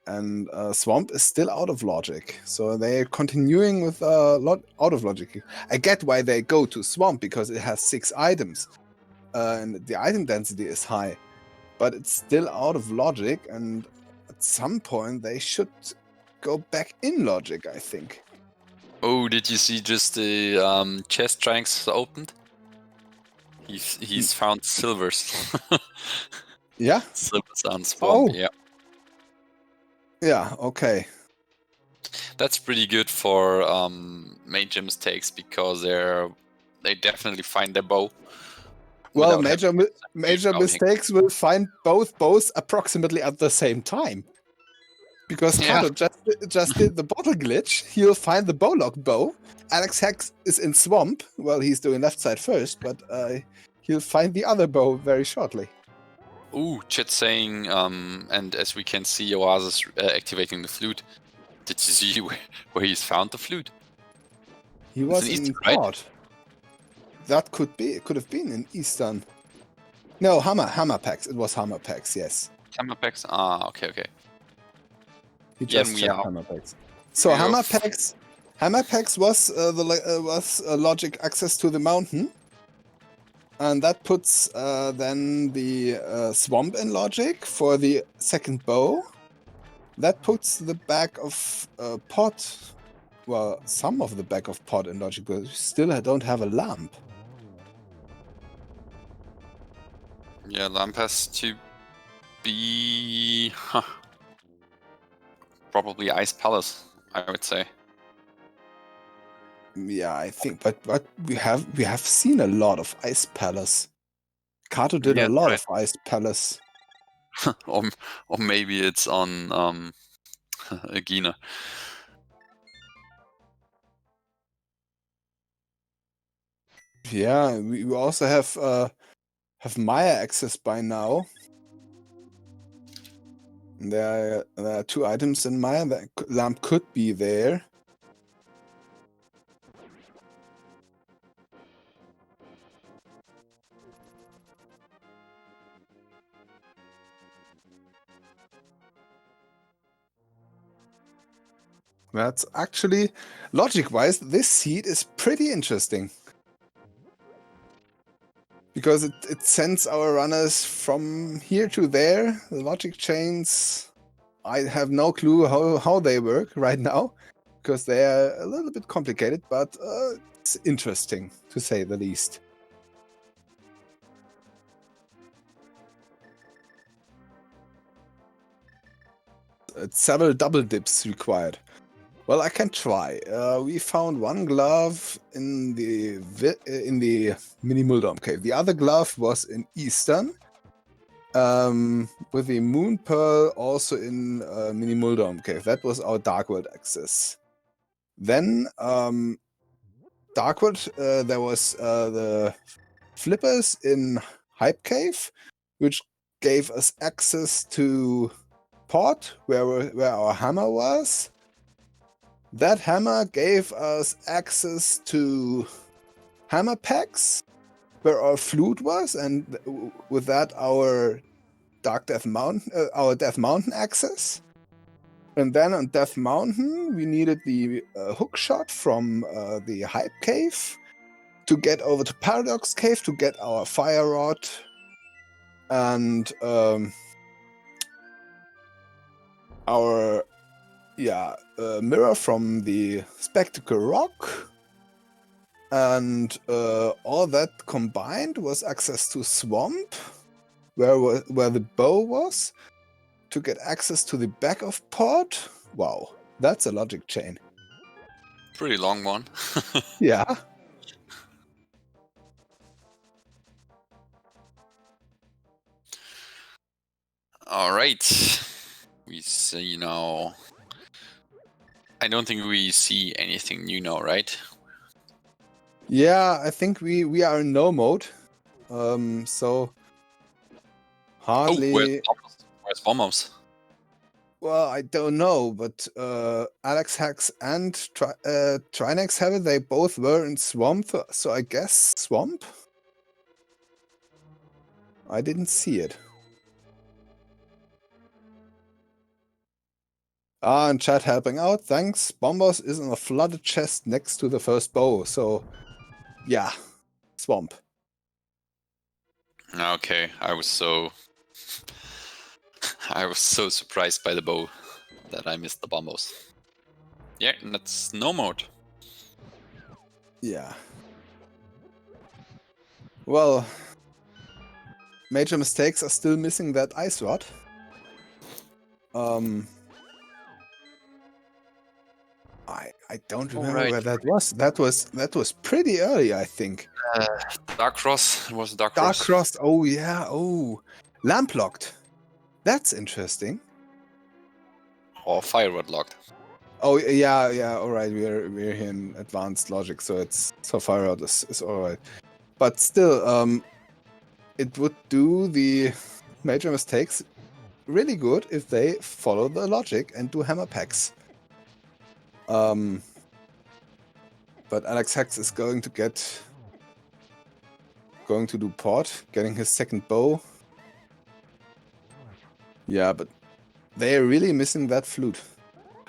And Swamp is still out of logic, so they're continuing with out of logic. I get why they go to Swamp, because it has 6 items, and the item density is high, but it's still out of logic, and at some point they should go back in logic, I think. Oh, did you see just the chest Trinexx opened? He's found silvers. Yeah? Silvers on Swamp, yeah. Yeah, okay. That's pretty good for MajorMistakes because they definitely find their bow. Well, MajorMistakes will find both bows approximately at the same time. Because Kato just did the bottle glitch. He'll find the bowlock bow. Alexhax is in Swamp. Well, he's doing left side first, but he'll find the other bow very shortly. Ooh, chat saying, and as we can see, Oase is activating the flute. Did you see where he's found the flute? He was in Eastern, right? Port. That could be. It could have been in Eastern. No, hammer packs. It was hammer packs. Yes. Hammer packs. Ah, okay. He just checked hammer packs. So hammer packs was logic access to the mountain, and that puts then the swamp in logic for the second bow. That puts the back of pot, well, some of the back of pot in logic, but we still don't have a lamp. Yeah, lamp has to be probably Ice Palace, I would say. Yeah, I think, but we have seen a lot of Ice Palace. Kato did Yeah, a lot right. of Ice Palace. or maybe it's on Agina. Yeah, we also have Maya access by now. There are 2 items in Maya. That lamp could be there. That's actually, logic-wise, this seed is pretty interesting. Because it sends our runners from here to there. The logic chains, I have no clue how they work right now. Because they are a little bit complicated, but it's interesting, to say the least. It's several double dips required. Well, I can try. We found 1 glove in the mini Muldom cave. The other glove was in Eastern, with the Moon Pearl also in mini Muldom cave. That was our Dark World access. Then Dark World, there was the Flippers in Hype Cave, which gave us access to Port, where our hammer was. That hammer gave us access to hammer packs, where our flute was, and with that our Death Mountain access. And then on Death Mountain, we needed the hook shot from the Hype Cave to get over to Paradox Cave to get our Fire Rod and our mirror from the Spectacle Rock. And all that combined was access to Swamp, where the bow was, to get access to the back of Port. Wow, that's a logic chain. Pretty long one. Yeah. All right. We see now. I don't think we see anything new now, right? Yeah, I think we are in no mode. So hardly. Oh, where's Bombos? Well, I don't know, but Alexhax and Trinexx have it. They both were in Swamp, so I guess Swamp? I didn't see it. Ah, and chat helping out, thanks. Bombos is in a flooded chest next to the first bow, so yeah, Swamp. Okay, I was so surprised by the bow that I missed the Bombos. Yeah, that's no mode. Yeah. Well, MajorMistakes are still missing that ice rod. I don't remember where that was. That was pretty early, I think. Dark Cross. It was Dark Dark Cross. Cross. Oh yeah. Oh, lamp locked. That's interesting. Or Fire Rod locked. Oh yeah. All right, we're here in advanced logic, so Fire Rod is all right. But still, it would do the MajorMistakes really good if they follow the logic and do hammer packs. But Alexhax is going to do Port, getting his second bow. Yeah, but they're really missing that flute.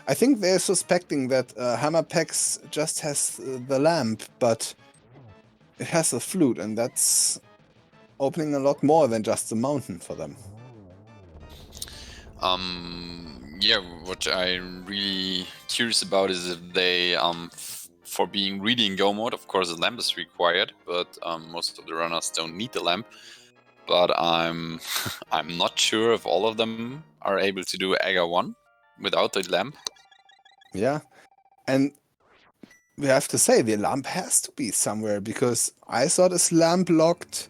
I think they're suspecting that hammer packs just has the lamp, but it has a flute, and that's opening a lot more than just the mountain for them. Yeah, what I'm really curious about is if they, for being really in go mode, of course the lamp is required, but most of the runners don't need the lamp. but I'm I'm not sure if all of them are able to do Aga 1 without the lamp. Yeah, and we have to say the lamp has to be somewhere because I thought is lamp locked.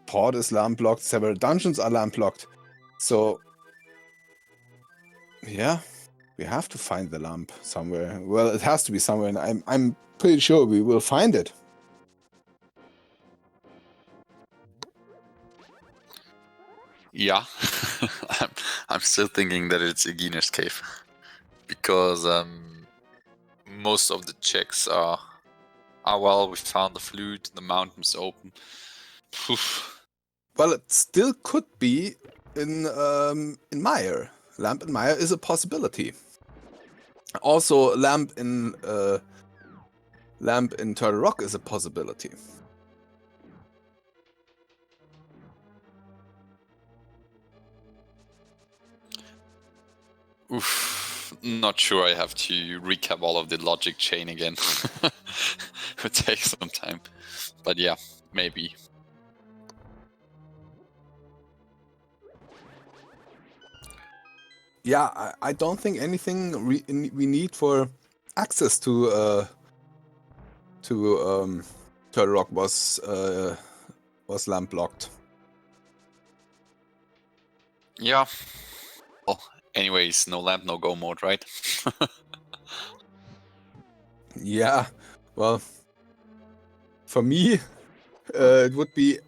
Port is lamp locked. Several dungeons are lamp locked. So yeah, we have to find the lamp somewhere. Well, it has to be somewhere, and I'm pretty sure we will find it. Yeah, I'm still thinking that it's Eginer's cave because most of the checks are well, we found the flute, the mountain's open. Poof. Well, it still could be in Mire. Lamp in Mire is a possibility. Also, lamp in Turtle Rock is a possibility. Oof, not sure. I have to recap all of the logic chain again. It would take some time, but yeah, maybe. Yeah, I don't think anything we need for access to Turtle Rock was lamp locked. Yeah. Well, anyways, no lamp, no go mode, right? Yeah, well, for me, it would be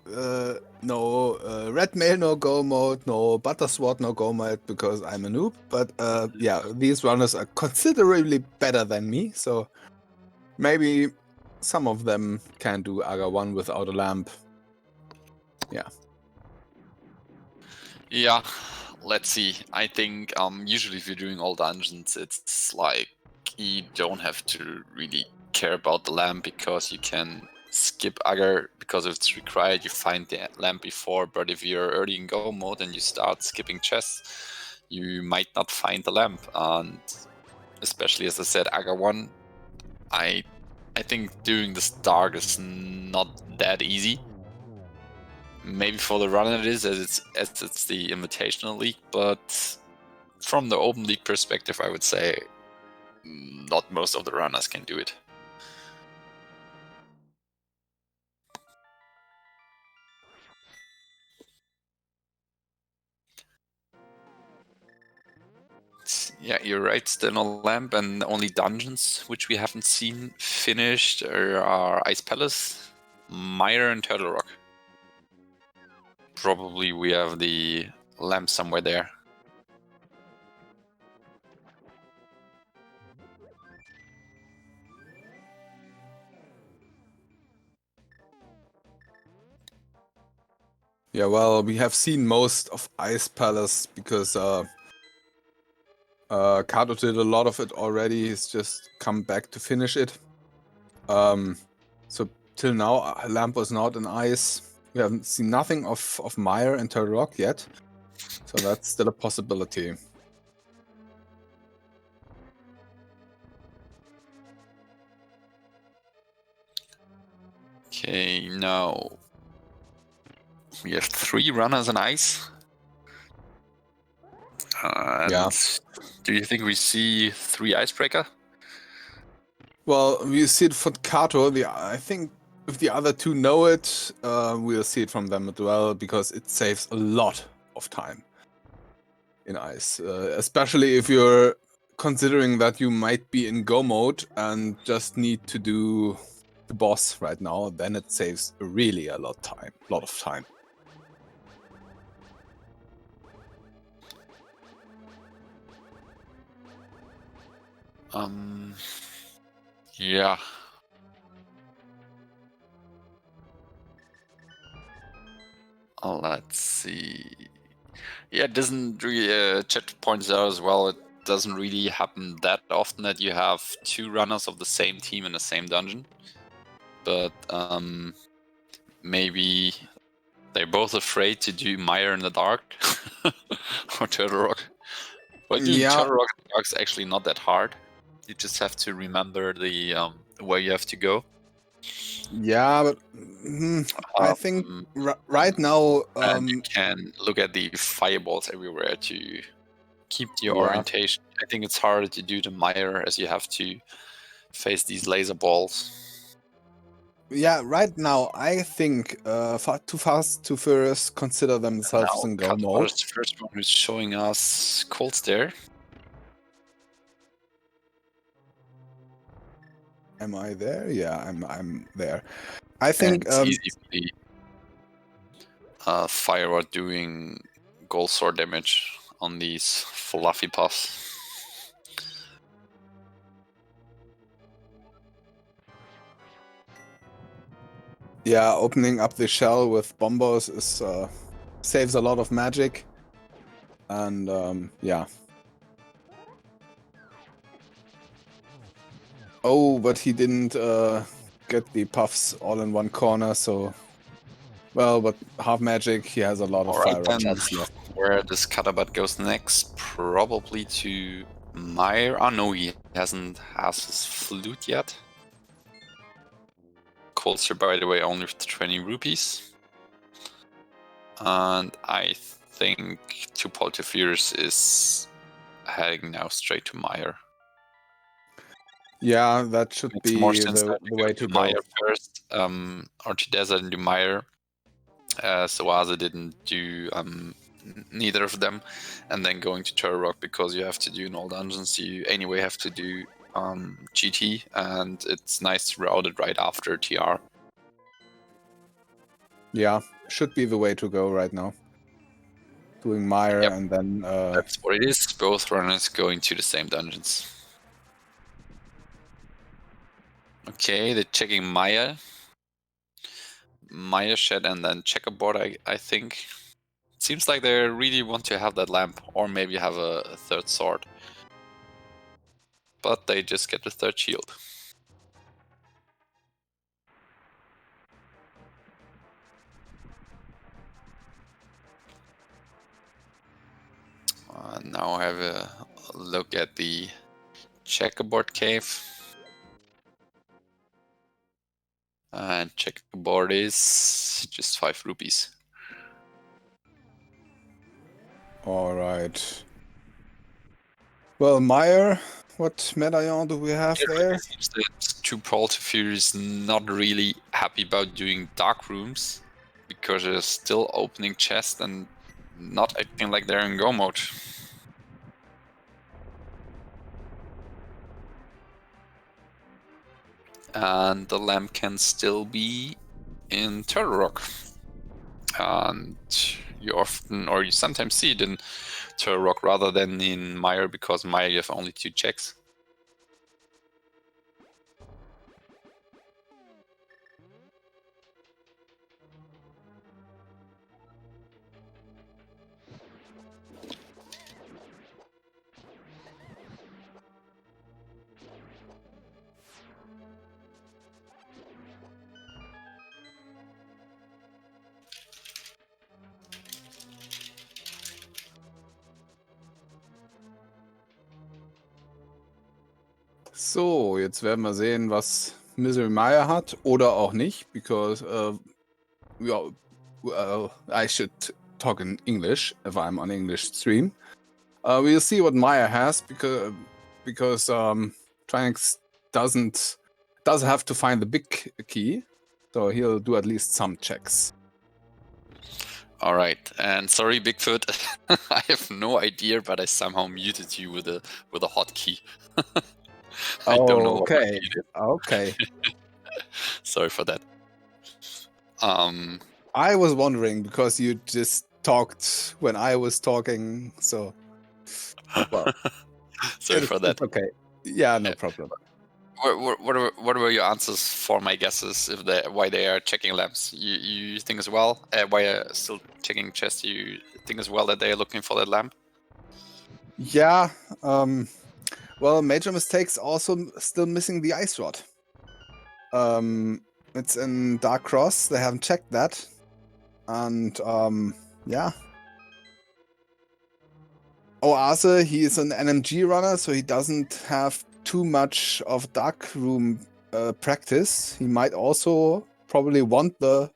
no red mail, no go mode, no butter sword, no go mode because I'm a noob. But yeah, these runners are considerably better than me, so maybe some of them can do Aga 1 without a lamp. Yeah. Yeah, let's see. I think usually if you're doing all dungeons, it's like you don't have to really care about the lamp because you can skip Agar because if it's required, you find the lamp before. But if you're early in go mode and you start skipping chests, you might not find the lamp. And especially as I said, Agar 1, I think doing this dark is not that easy. Maybe for the runner it is, as it's the Invitational League, but from the Open League perspective, I would say not most of the runners can do it. Yeah, you're right. Still no lamp, and only dungeons which we haven't seen finished are Ice Palace, Mire, and Turtle Rock. Probably we have the lamp somewhere there. Yeah, well, we have seen most of Ice Palace because Kato did a lot of it already. He's just come back to finish it. So till now, Lamp was not in Ice. We haven't seen nothing of Mire and Turtle Rock yet. So that's still a possibility. Okay, now we have 3 runners in Ice. And Yeah. do you think we see 3 Icebreaker? Well, we see it for Kato. I think if the other 2 know it, we'll see it from them as well because it saves a lot of time in Ice. Especially if you're considering that you might be in go mode and just need to do the boss right now, then it saves really a lot of time. Yeah. Let's see. Yeah, it doesn't really. Chat points out as well. It doesn't really happen that often that you have 2 runners of the same team in the same dungeon. But maybe they're both afraid to do Mire in the dark or Turtle Rock. Well, doing Turtle Rock in the dark is actually not that hard. You just have to remember the where you have to go. Yeah, but I think right now. And you can look at the fireballs everywhere to keep the Yeah. orientation. I think it's harder to do the mire as you have to face these laser balls. Yeah, right now I think Too Fast, Too Furious consider themselves Now, in go Catobat mode. is the first one who's showing us cold stare. Am I there? Yeah, I'm there. I think it's easy fire rod doing gold sword damage on these fluffy puffs. yeah, opening up the shell with bombos is saves a lot of magic, and yeah. Oh, but he didn't get the puffs all in one corner, so well, but half magic, he has a lot of fire rod shots left. Where this Catobat goes next? Probably to Mire. Oh no, he hasn't has his flute yet. Coldster, by the way, only with 20 rupees. And I think 2Pearl2Furious is heading now straight to Mire. Yeah, that should Makes be more sense the way to go. Mire first, or to Desert and do Mire. So Oase didn't do neither of them, and then going to Turtle Rock because you have to do in all dungeons. You anyway have to do GT, and it's nice to route it right after TR. Yeah, should be the way to go right now. Doing Mire Yep. and then That's what it is. Both runners going to the same dungeons. Okay, they're checking Maya Shed and then Checkerboard, I think. It seems like they really want to have that lamp, or maybe have a third sword. But they just get the third shield. Now I have a look at the Checkerboard cave. And Checkerboard is just 5 rupees. Alright. Well, Mire, what medallion do we have there? It seems that 2Pearl2Furious is not really happy about doing dark rooms, because they're still opening chests and not acting like they're in go mode. And the lamp can still be in Turtle Rock. And you sometimes see it in Turtle Rock rather than in Mire, because Mire you have only 2 checks. So, jetzt werden wir sehen, was Misery Mire hat oder auch nicht, because I should talk in English if I'm on English stream. We'll see what Mire has because Trinexx does have to find the big key, so he'll do at least some checks. All right, and sorry, Bigfoot, I have no idea, but I somehow muted you with a hotkey. I don't know. Okay. Okay. Sorry for that. I was wondering because you just talked when I was talking, so well. Sorry for that. Okay. Yeah, no problem. What were your answers for my guesses? Why they are checking lamps? You think as well? Why are still checking chests? You think as well that they are looking for that lamp? Yeah. Well, MajorMistakes also still missing the ice rod. It's in Dark Cross. They haven't checked that, and yeah. Oase, he is an NMG runner, so he doesn't have too much of dark room practice. He might also probably want the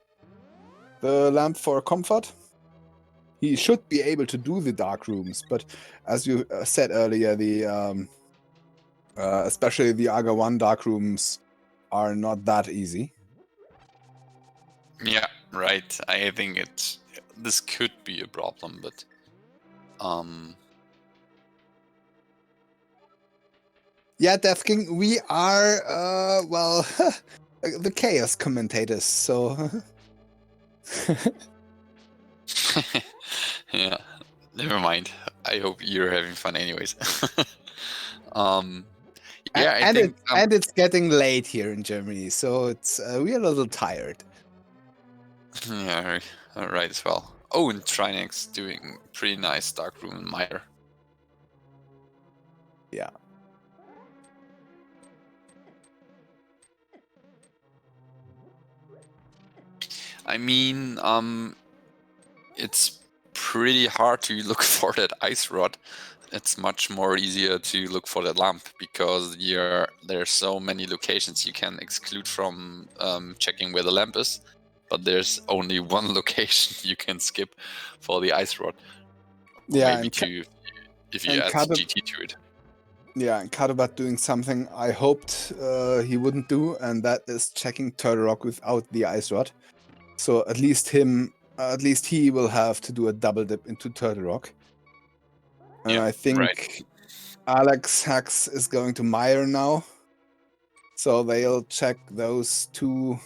lamp for comfort. He should be able to do the dark rooms, but as you said earlier, the especially the Aga 1 dark rooms are not that easy. Yeah, right. I think this could be a problem, but yeah, Death King, we are well the chaos commentators, so yeah. Never mind. I hope you're having fun anyways. Yeah, I think and it's getting late here in Germany, so it's we're a little tired. yeah, right as well. Oh, and Trinexx doing pretty nice darkroom in Mire. Yeah. I mean, it's pretty hard to look for that ice rod. It's much more easier to look for that lamp because there's so many locations you can exclude from checking where the lamp is, but there's only one location you can skip for the ice rod. Yeah, maybe two if you and add GT to it. Yeah, and Catobat doing something I hoped he wouldn't do, and that is checking Turtle Rock without the ice rod. So at least he will have to do a double dip into Turtle Rock. And Yeah, I think right. Alexhax is going to Mire now. So they'll check those two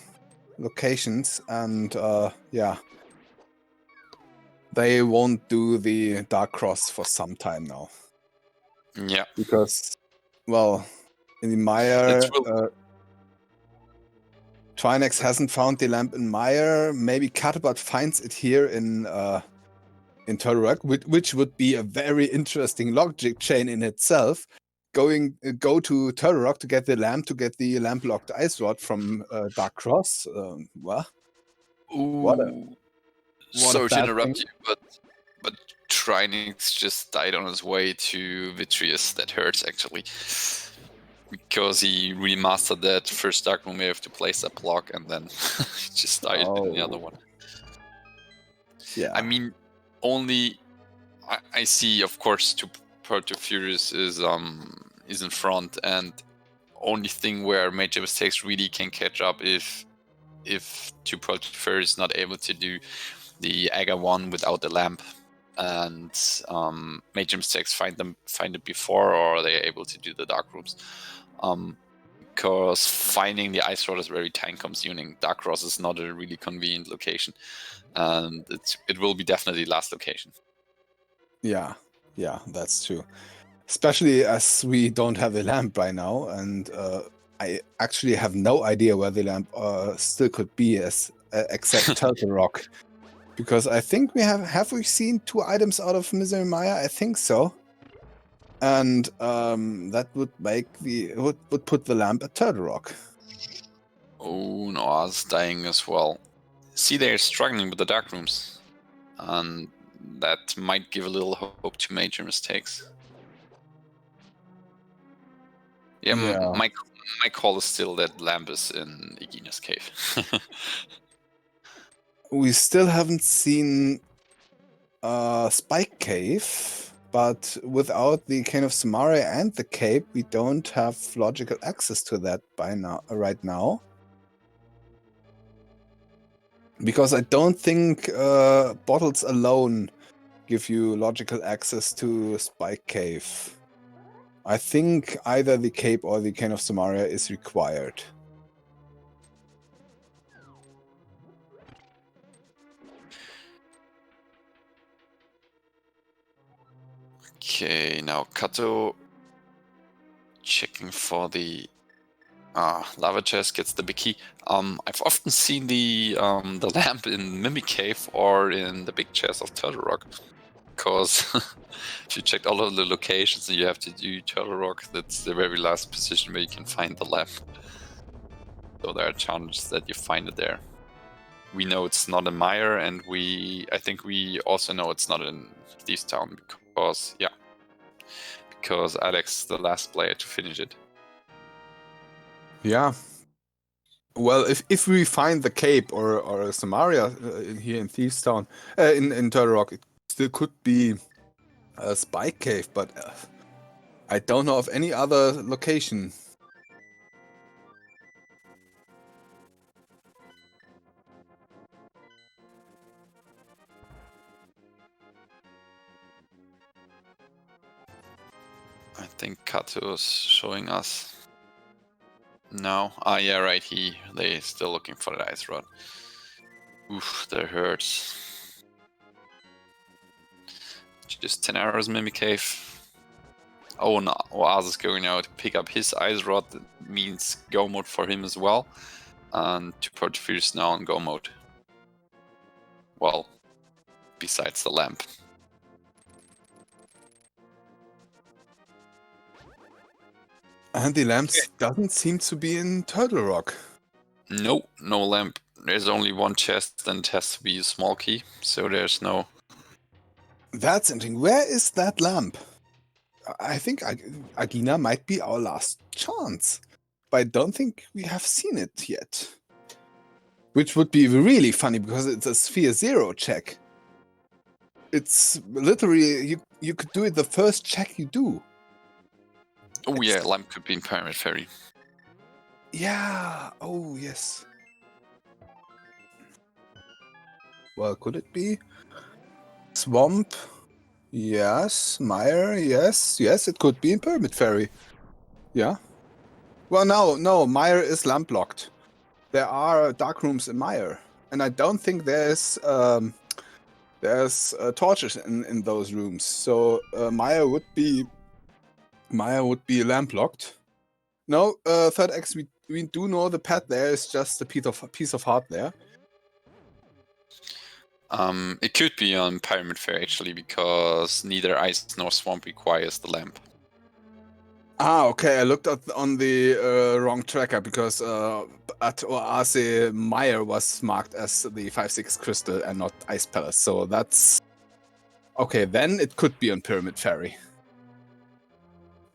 locations, and yeah. They won't do the Dark Cross for some time now. Yeah. Because, well, in the Mire, Trinexx hasn't found the lamp in Mire. Maybe Catobat finds it here in Turtle Rock, which would be a very interesting logic chain in itself. Go to Turtle Rock to get the lamp locked ice rod from Dark Cross. Well, Ooh. Sorry to interrupt thing. you, but Trinexx just died on his way to Vitreous. That hurts actually. Because he remastered that first dark room, we have to place that block, and then he just died in the other one. Yeah. I mean, only I see, of course, 2Pearl2Furious is in front, and only thing where MajorMistakes really can catch up if 2Pearl2Furious is not able to do the Aga 1 without the lamp, and MajorMistakes find it before, or they're able to do the dark rooms. Because finding the ice rod is very time consuming. Dark Cross is not a really convenient location, and it will be definitely last location. Yeah, that's true. Especially as we don't have a lamp right now, and I actually have no idea where the lamp still could be, except Turtle Rock, because I think we have we seen 2 items out of Misery Maya? I think so, and that would make would put the lamp at Turtle Rock. Oh, Noah's dying as well. See, they're struggling with the dark rooms, and that might give a little hope to MajorMistakes. Yeah, my call is still that lamp is in Igina's cave. We still haven't seen Spike Cave, but without the Cane of Samaria and the Cape, we don't have logical access to that right now. Because I don't think bottles alone give you logical access to Spike Cave. I think either the Cape or the Cane of Samaria is required. Okay, now Kato checking for the lava chest, gets the big key. I've often seen the lamp in Mimic Cave or in the big chest of Turtle Rock, because if you checked all of the locations and you have to do Turtle Rock, that's the very last position where you can find the lamp. So there are chances that you find it there. We know it's not in Mire, and I think we also know it's not in Thieves Town, because Alex is the last player to finish it. Yeah, Well, if we find the Cape or Samaria here in Thieves Town, in Turtle Rock, it still could be a Spike Cave, but I don't know of any other location. I think Kato's showing us. No. Ah, yeah, right. They still looking for the ice rod. Oof, that hurts. Just 10 arrows, Mimic Cave. Oh, no. Oase is going out to pick up his ice rod. That means go mode for him as well. And 2Pearl2Furious now on go mode. Well, besides the lamp. And the lamps doesn't seem to be in Turtle Rock. No lamp. There's only one chest and it has to be a small key, so there's no... That's interesting. Where is that lamp? I think Agina might be our last chance, but I don't think we have seen it yet. Which would be really funny because it's a Sphere 0 check. It's literally, you could do it the first check you do. Oh yeah, lamp could be in Pyramid Ferry. Yeah, oh yes. Well, could it be? Swamp? Yes. Mire? Yes. Yes, it could be in Pyramid Ferry. Yeah. Well, no, Mire is lamp locked. There are dark rooms in Mire, and I don't think there's torches in those rooms. So Mire would be lamp locked. No, third X, we do know the pad there is just a piece of heart there. It could be on Pyramid Fair actually, because neither ice nor swamp requires the lamp. Ah, okay. I looked on the wrong tracker because at Oase Mire was marked as the 5/6 crystal and not Ice Palace. So that's okay. Then it could be on Pyramid Ferry.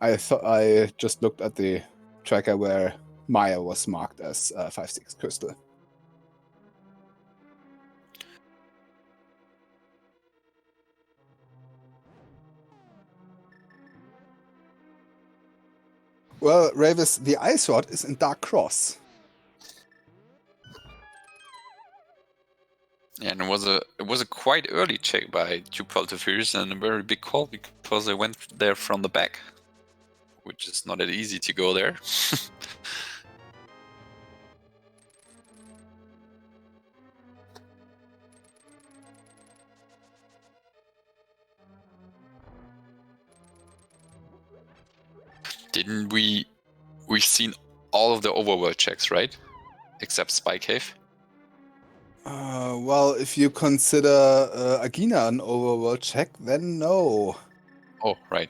I thought I just looked at the tracker where Mire was marked as 5/6 crystal. Well, Ravis, the ice rod is in Dark Cross. Yeah, and it was a quite early check by 2Pearl2Furious and a very big call because they went there from the back, which is not that easy to go there. Didn't we've seen all of the overworld checks, right? Except Spy Cave. Well, if you consider Agina an overworld check, then no. Oh, right.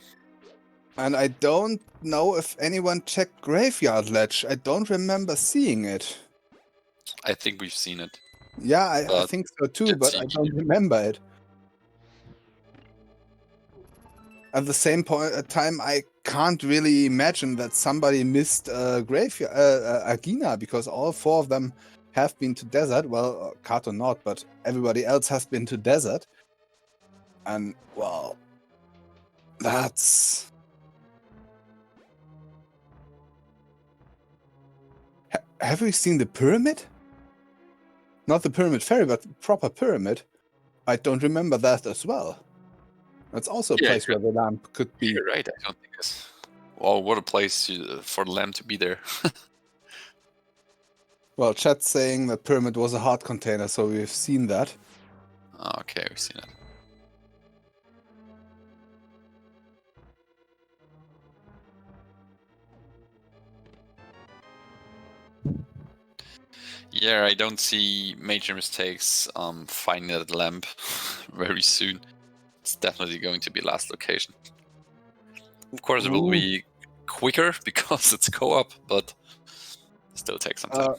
And I don't know if anyone checked Graveyard Ledge. I don't remember seeing it. I think we've seen it. Yeah, I think so too, but I don't remember it. At the same time, I can't really imagine that somebody missed Agina, because all four of them have been to desert. Well, Kato not, but everybody else has been to desert. And, well, that's... Have we seen the pyramid? Not the Pyramid Ferry, but the proper pyramid. I don't remember that as well. That's also a place where the lamp could be. You're right, I don't think it's... Well, what a place for the lamp to be there. Well, chat's saying that pyramid was a heart container, so we've seen that. Okay, we've seen it. Yeah, I don't see MajorMistakes finding that lamp very soon. It's definitely going to be last location. Of course, it will be quicker because it's co-op, but still takes some time.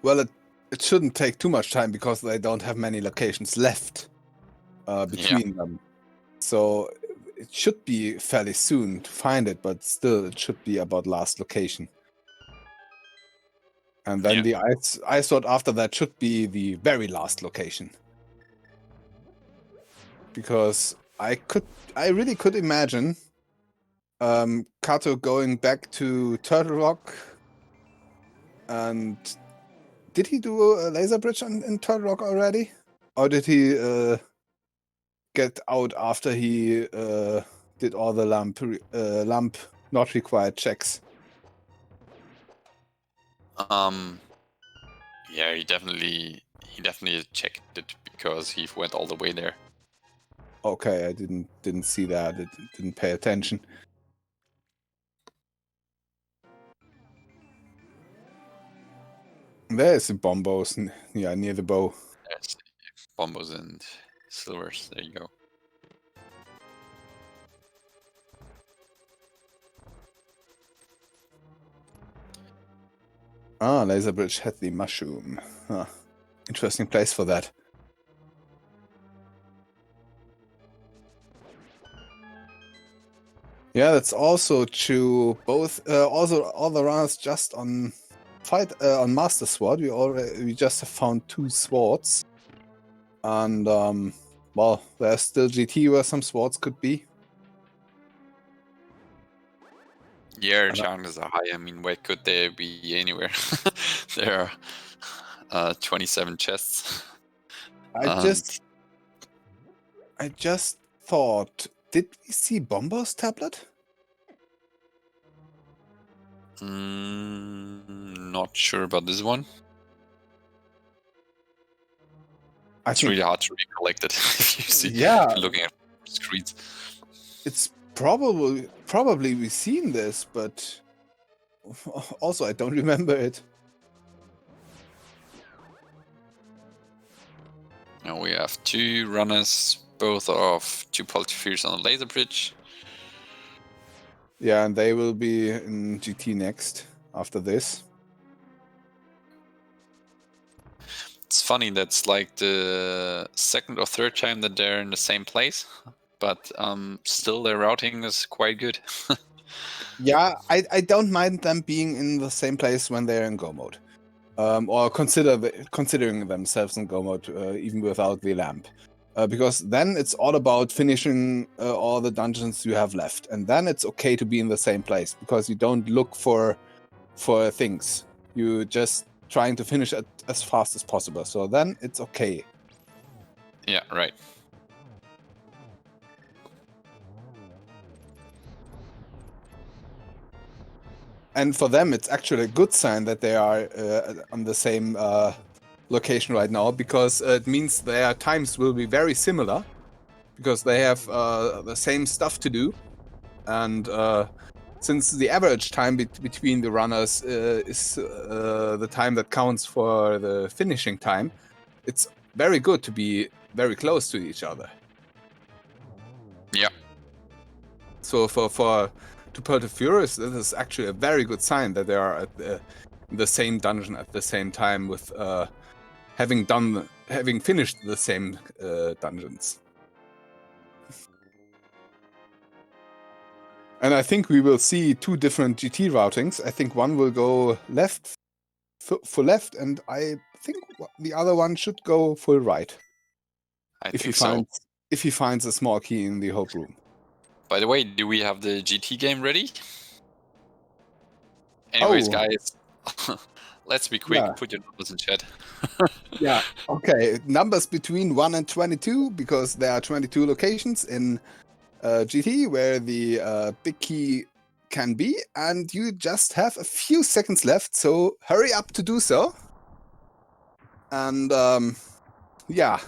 Well, it shouldn't take too much time because they don't have many locations left between them. So it should be fairly soon to find it, but still it should be about last location. And then the ice sword after that should be the very last location. Because I really could imagine Kato going back to Turtle Rock. And did he do a laser bridge in Turtle Rock already? Or did he get out after he did all the lamp not required checks? Yeah, he definitely checked it because he went all the way there. Okay, I didn't see that. I didn't pay attention. There's the bombos, yeah, near the bow. There's bombos and silvers. There you go. Ah, laser bridge had the mushroom. Huh. Interesting place for that. Yeah, that's also true. Both, also all the runners just on on Master Sword. We just have found 2 swords, and well, there's still GT where some swords could be. Yeah, chances are high. I mean, where could they be anywhere? There are 27 chests. I just thought, did we see Bombo's tablet? Not sure about this one. It's really hard to recollect it if you see. Yeah, if you're looking at screens. It's probably we've seen this, but also I don't remember it. Now we have 2 runners, both of 2Pearl2Furious on the laser bridge. Yeah, and they will be in GT next after this. It's funny, that's like the 2nd or 3rd time that they're in the same place, but still their routing is quite good. Yeah, I don't mind them being in the same place when they're in Go mode. Or considering themselves in Go mode, even without the lamp. Because then it's all about finishing all the dungeons you have left. And then it's okay to be in the same place, because you don't look for things. You just trying to finish it as fast as possible. So then it's okay. Yeah, right. And for them, it's actually a good sign that they are on the same location right now, because it means their times will be very similar, because they have the same stuff to do. And since the average time between the runners is the time that counts for the finishing time, it's very good to be very close to each other. Yeah. So for 2Pearl2Furious, this is actually a very good sign that they are at the same dungeon at the same time, with having finished the same dungeons. And I think we will see 2 different GT routings. I think one will go left, full left, and I think the other one should go full right. If he finds a small key in the Hope Room. By the way, do we have the GT game ready? Anyways, guys, let's be quick. Yeah. Put your numbers in chat. Yeah, okay. Numbers between 1 and 22, because there are 22 locations in GT where the big key can be, and you just have a few seconds left, so hurry up to do so. And yeah,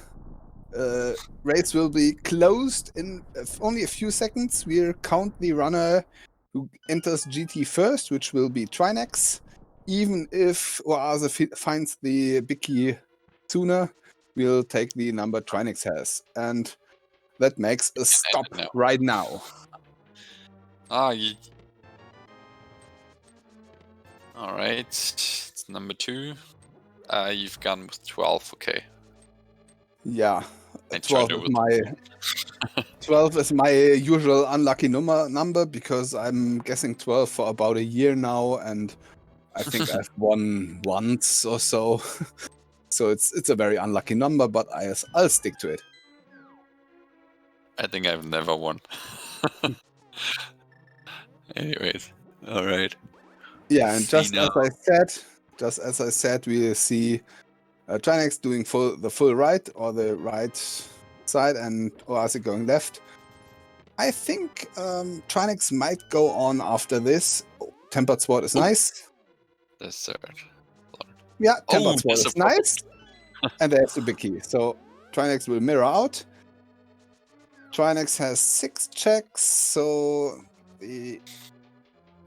race will be closed in only a few seconds. We'll count the runner who enters GT first, which will be Trinexx. Even if Oase finds the big key sooner, we'll take the number Trinexx has. And that makes a stop right now. All right, it's number 2. You've gone with 12, okay. Yeah, 12 is my usual unlucky number, because I'm guessing 12 for about a year now, and I think I've won once or so. So it's a very unlucky number, but I'll stick to it. I think I've never won. Anyways, all right. Yeah, and See now. just as I said, we see Trinexx doing the full right or the right side, and Oase going left. I think Trinexx might go on after this. Tempered Sword is nice. The third. Yeah, Tempered Oh, Sword is disappointing. nice. And there's the big key. So Trinexx will mirror out. Trinexx has 6 checks, so here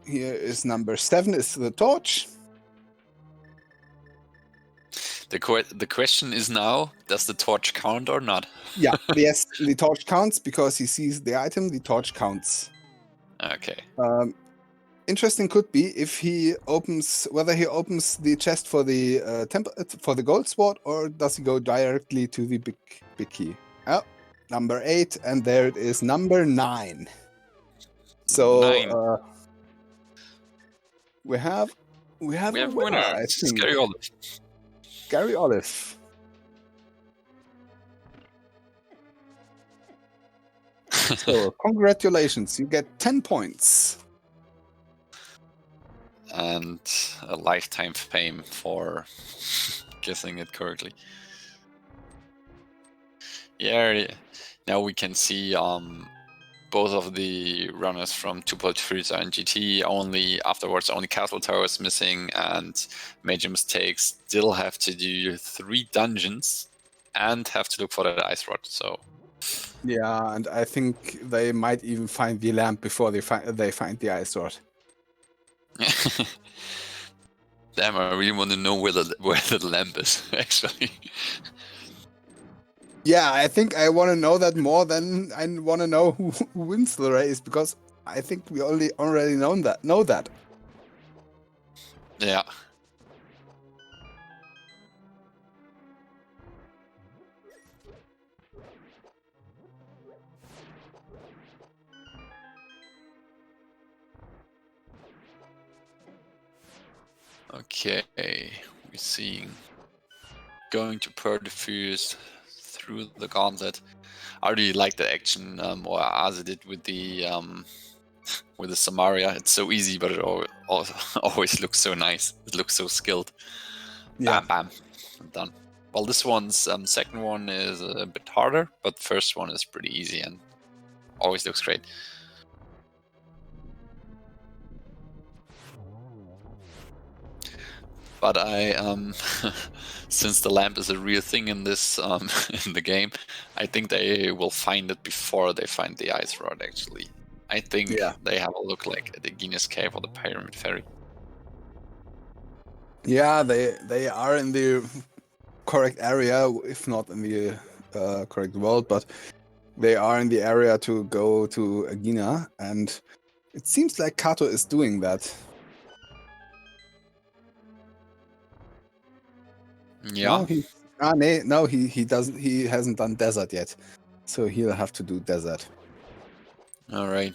is number 7 is the torch. The question is now, does the torch count or not? Yeah, yes, the torch counts because he sees the item, the torch counts. Okay. Interesting could be if he opens, whether he opens the chest for the for the gold sword, or does he go directly to the big key? Oh, number 8, and there it is, number 9. So 9. we have a winner, I It's think. Gary Olive. Gary Olive. So congratulations, you get 10 points. And a lifetime fame for guessing it correctly. Yeah, now we can see both of the runners from 2Pearl2Furious are in GT. Only afterwards, only Castle Tower is missing, and MajorMistakes still have to do 3 dungeons and have to look for that ice rod. So Yeah, and I think they might even find the lamp before they find the ice rod. damn, I really want to know where the lamp is actually. Yeah, I think I want to know that more than I want to know who wins the race, because I think we already know that. Yeah. Okay, we're seeing going to Pearl2Furious through the gauntlet. I really like the action, or as it did with the Samaria. It's so easy, but it always looks so nice. It looks so skilled. Yeah. Bam, bam, I'm done. Well, this one's second one is a bit harder, but first one is pretty easy and always looks great. But since the lamp is a real thing in this in the game, I think they will find it before they find the ice rod. Actually, I think they have a look like at the Guinness Cave or the Pyramid Ferry. Yeah, they are in the correct area, if not in the correct world, but they are in the area to go to Agina, and it seems like Kato is doing that. Yeah. No, he doesn't. He hasn't done desert yet, so he'll have to do desert. All right.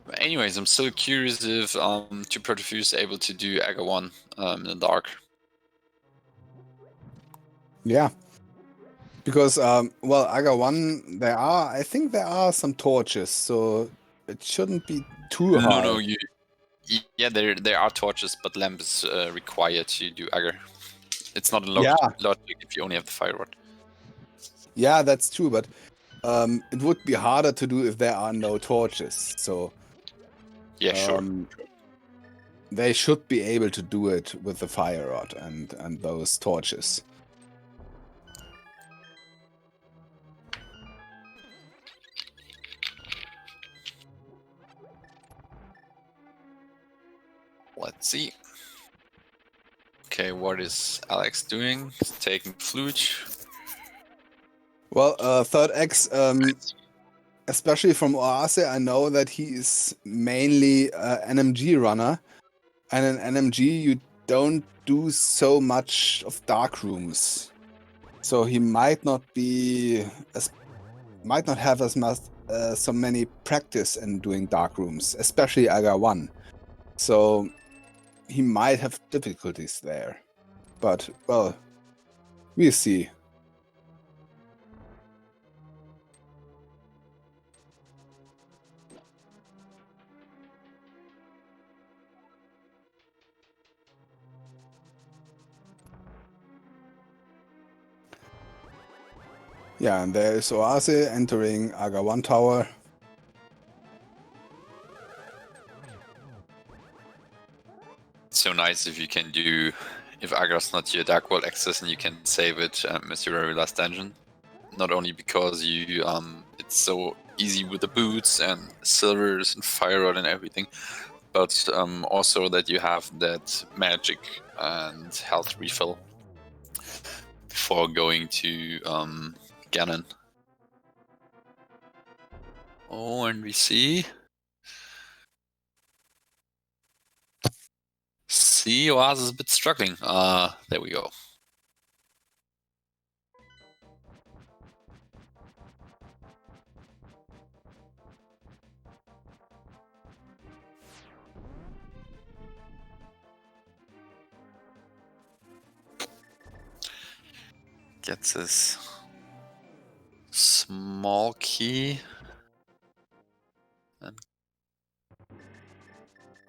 But anyways, I'm still curious if 2Pearl2Furious is able to do Aga 1 in the dark. Yeah, because well, Aga 1, I think there are some torches, so it shouldn't be too hard. No, yeah, there are torches, but lamp is required to do Aga. It's not a logic if you only have the fire rod. Yeah, that's true, but it would be harder to do if there are no torches. So yeah, sure. They should be able to do it with the fire rod and those torches. Let's see. Okay, what is Alex doing? He's taking flute. Well, Third X, especially from Oase, I know that he is mainly an NMG runner, and in NMG you don't do so much of dark rooms, so he might not have as so many practice in doing dark rooms, especially Aga 1. So he might have difficulties there. But, well, we'll see. Yeah, and there is Oase entering Aga 1 tower. So nice if you can do, if Agra's not your Dark World access and you can save it as your very last dungeon. Not only because you it's so easy with the boots and silvers and fire rod and everything, but also that you have that magic and health refill before going to Ganon. Oh, and we see Oase is a bit struggling. There we go. Gets his small key. And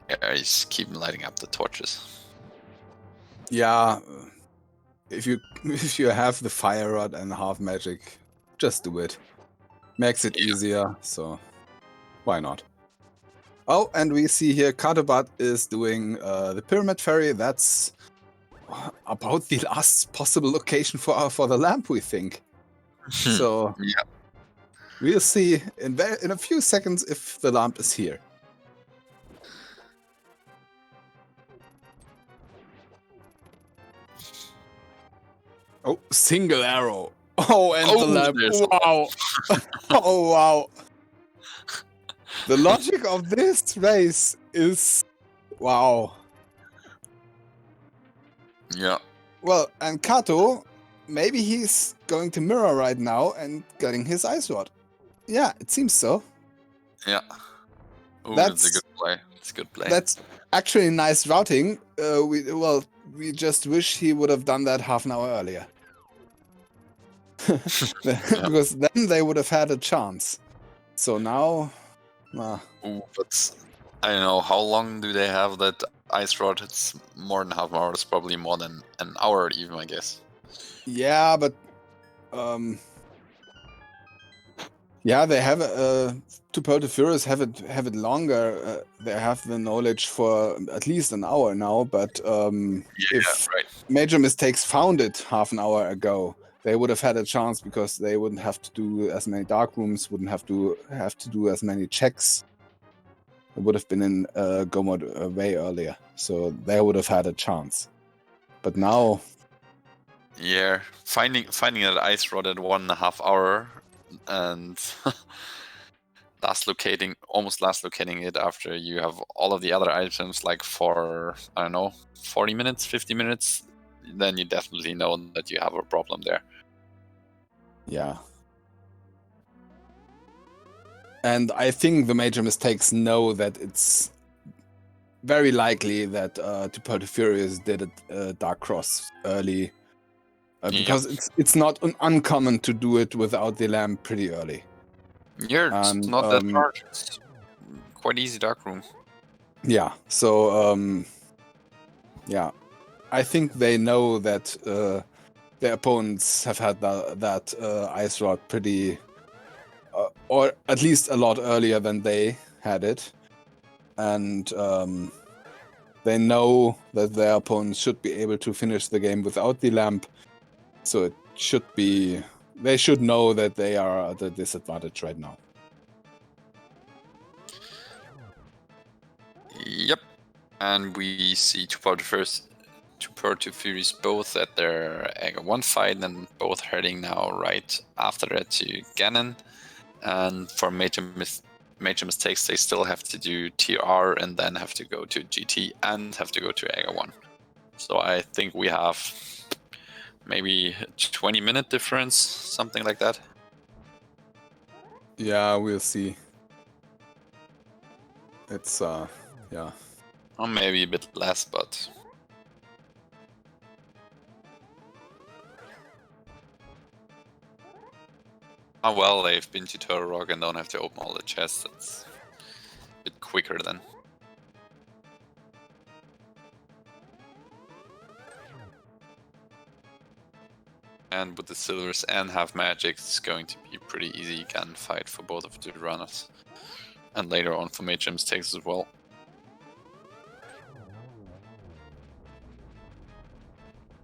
yeah, he's keeping lighting up the torches. Yeah, if you have the fire rod and half magic, just do it. Makes it easier, so why not? Oh, and we see here Catobat is doing the Pyramid Ferry. That's about the last possible location for the lamp, we think. So yeah, we'll see in a few seconds if the lamp is here. Oh, single arrow. Oh, and the lamp. Wow. Oh, wow. The logic of this race is wow. Yeah. Well, and Kato, maybe he's going to mirror right now and getting his ice rod. Yeah, it seems so. Yeah. Ooh, that's a good play. It's a good play. That's actually nice routing. We just wish he would have done that half an hour earlier. Because then they would have had a chance. So now, Ooh, but I don't know, how long do they have that ice rod? It's more than half an hour. It's probably more than an hour even, I guess. Yeah, but yeah, they have 2Pearl2Furious have it longer. They have the knowledge for at least an hour now. But if MajorMistakes found it half an hour ago, they would have had a chance because they wouldn't have to do as many dark rooms, wouldn't have to do as many checks. It would have been in go mode way earlier, so they would have had a chance. But now, yeah, finding that ice rod at 1.5 hours and almost last locating it after you have all of the other items, like for, I don't know, 40 minutes, 50 minutes, then you definitely know that you have a problem there. Yeah. And I think the MajorMistakes know that it's very likely that 2Pearl2Furious did a Dark Cross early. Because it's not uncommon to do it without the lamp pretty early. Yeah, it's not that hard. It's quite easy dark room. Yeah, so yeah, I think they know that their opponents have had that ice rod pretty, or at least a lot earlier than they had it, and they know that their opponents should be able to finish the game without the lamp. So it should be, they should know that they are at a disadvantage right now. Yep. And we see 2Pearl2Furious both at their Aga 1 fight and both heading now right after that to Ganon. And for MajorMistakes, they still have to do TR and then have to go to GT and have to go to Aga 1. So I think we have maybe a 20-minute difference, something like that. Yeah, we'll see. It's yeah. Or maybe a bit less, but oh well, they've been to Turtle Rock and don't have to open all the chests. It's a bit quicker then. And with the silvers and half magic, it's going to be pretty easy gun fight for both of the runners. And later on for MajorMistakes as well.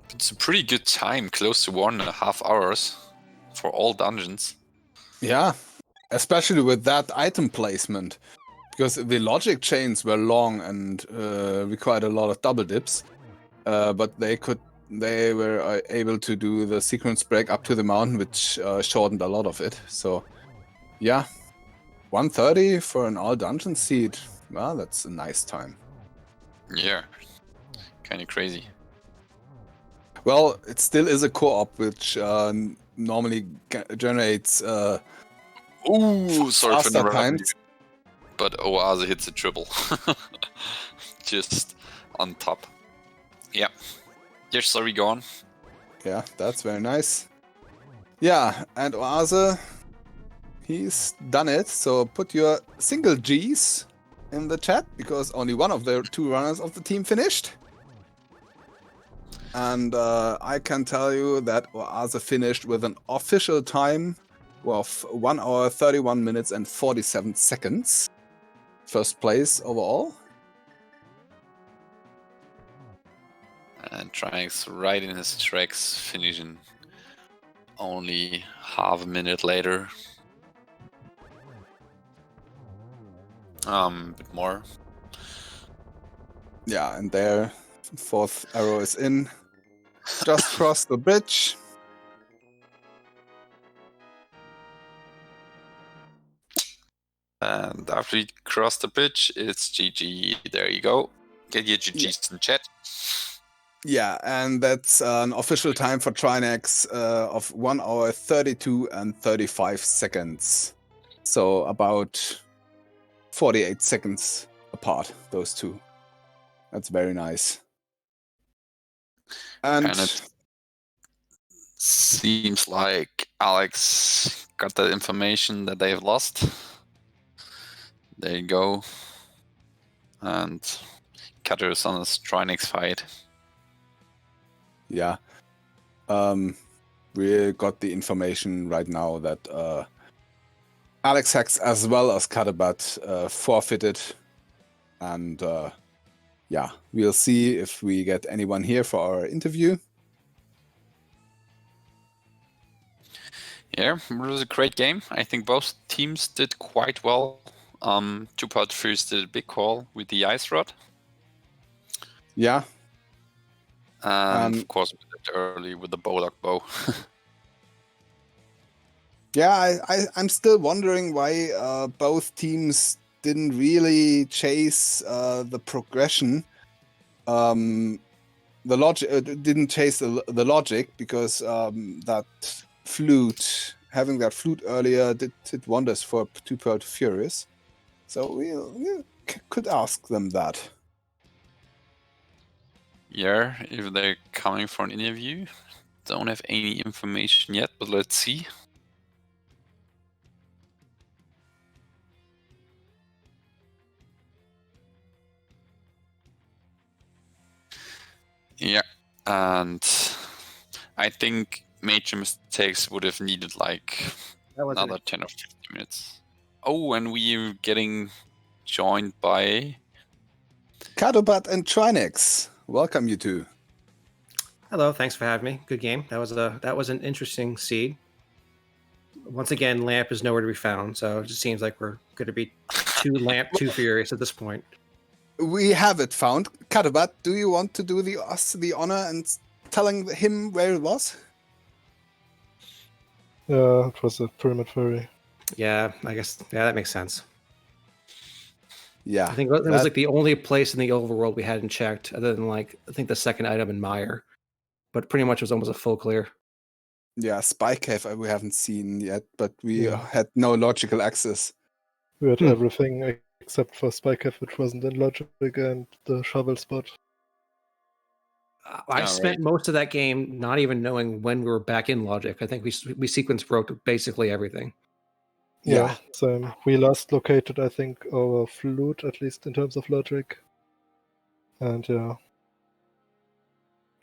It's a pretty good time, close to 1.5 hours for all dungeons. Yeah, especially with that item placement. Because the logic chains were long and required a lot of double dips. But they were able to do the sequence break up to the mountain, which shortened a lot of it. So, yeah, 130 for an all dungeon seed. Well, that's a nice time. Yeah, kind of crazy. Well, it still is a co-op, which normally generates Ooh, sorry for faster interrupting times. you, but Oase hits a triple. Just on top. Yeah. Yes, sorry, go on. Yeah, that's very nice. Yeah, and Oase, he's done it. So put your single Gs in the chat, because only one of the two runners of the team finished. And I can tell you that Oase finished with an official time of 1 hour, 31 minutes and 47 seconds. First place overall. And Trinexx right in his tracks, finishing only half a minute later. A bit more. Yeah, and there, fourth arrow is in. Just cross the bridge. And after you cross the bridge, it's GG. There you go. Get your GGs in chat. Yeah, and that's an official time for Trinexx of 1 hour, 32 and 35 seconds. So about 48 seconds apart, those two. That's very nice. And it seems like Alex got that information that they've lost. There you go. And Cutter is on his Trinexx fight. yeah, we got the information right now that Alexhax as well as Catobat forfeited. And yeah, we'll see if we get anyone here for our interview. Yeah, it was a great game. I think both teams did quite well. 2Pearl2Furious did a big call with the ice rod. Yeah. And of course, we did early with the Bollock bow. Yeah, I'm still wondering why both teams didn't really chase the progression. The logic didn't chase the logic, because that flute, having that flute earlier, did wonders for 2Pearl2Furious. So we could ask them that. Yeah, if they're coming for an interview. Don't have any information yet, but let's see. Yeah, and I think MajorMistakes would have needed like another 10 or 15 minutes. Oh, and we're getting joined by Catobat and Trinexx. Welcome, you two. Hello, thanks for having me. Good game. That was an interesting seed. Once again, Lamp is nowhere to be found, so it just seems like we're going to be two Lamp, 2 Furious at this point. We have it found. Catobat, do you want to do us the honor and telling him where it was? Yeah, it was a Pyramid Fairy. Yeah, I guess. Yeah, that makes sense. Yeah. I think it was like the only place in the overworld we hadn't checked, other than like, I think the second item in Mire. But pretty much it was almost a full clear. Yeah, Spy Cave we haven't seen yet, but we Yeah. had no logical access. We had everything except for Spycaf, which wasn't in logic, and the shovel spot. I spent most of that game not even knowing when we were back in logic. I think we sequence broke basically everything. Yeah. Same. We last located, I think, our flute, at least in terms of logic. And yeah.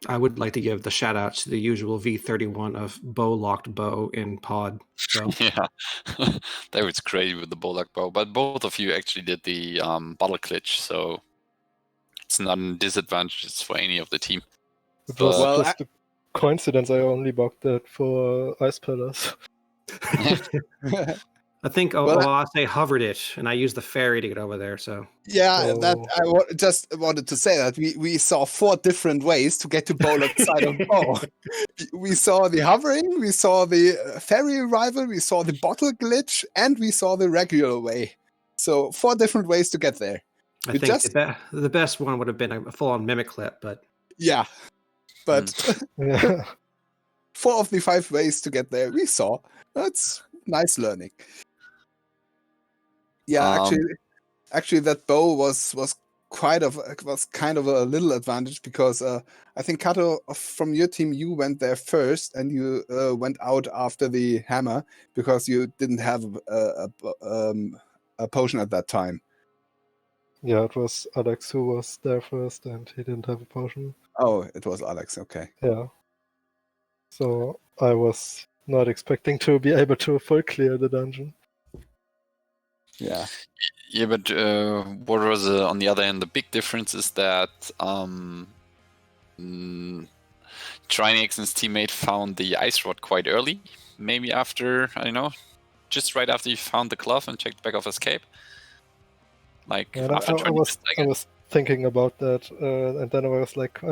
I would like to give the shout out to the usual V31 of bow locked bow in pod. So Yeah, that was crazy with the Bolak bow. But both of you actually did the bottle glitch, so it's not a disadvantage for any of the team. It was Well, just a coincidence. I only bugged that for Ice Pillars. I think Oase hovered it, and I used the ferry to get over there. So yeah, that I just wanted to say that we saw 4 different ways to get to Bolak's side of bow. We saw the hovering, we saw the ferry arrival, we saw the bottle glitch, and we saw the regular way. So 4 different ways to get there. I think the best one would have been a full-on mimic clip, but yeah, but Yeah. 4 of the 5 ways to get there we saw. That's nice learning. Yeah, actually, that bow was kind of a little advantage because I think Kato from your team, you went there first and you went out after the hammer because you didn't have a potion at that time. Yeah, it was Alex who was there first, and he didn't have a potion. Oh, it was Alex. Okay. Yeah. So I was not expecting to be able to full clear the dungeon. Yeah. Yeah, but what was on the other hand, the big difference is that Trinexx and his teammate found the ice rod quite early, maybe after, I don't know, just right after you found the glove and checked back off escape. Like after 20 minutes. I was thinking about that, and then I was like,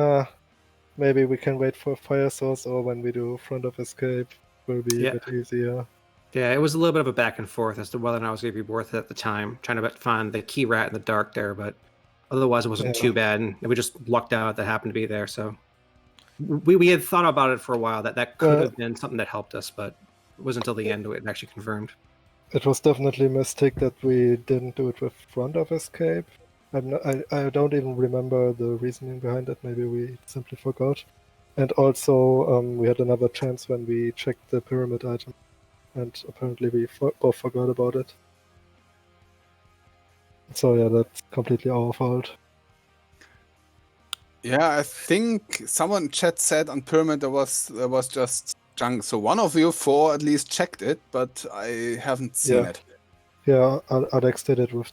maybe we can wait for fire source, or when we do front of escape will be a bit easier. Yeah, it was a little bit of a back and forth as to whether or not it was going to be worth it at the time, trying to find the key rat in the dark there, but otherwise it wasn't too bad, and we just lucked out that happened to be there. So we had thought about it for a while, that could have been something that helped us, but it wasn't until the end it actually confirmed. It was definitely a mistake that we didn't do it with front of escape. I don't even remember the reasoning behind it. Maybe we simply forgot. And also, we had another chance when we checked the pyramid item. And apparently we both forgot about it. So yeah, that's completely our fault. Yeah, I think someone in chat said on pyramid there was just junk. So one of you 4 at least checked it, but I haven't seen it. Yeah, Alex did it with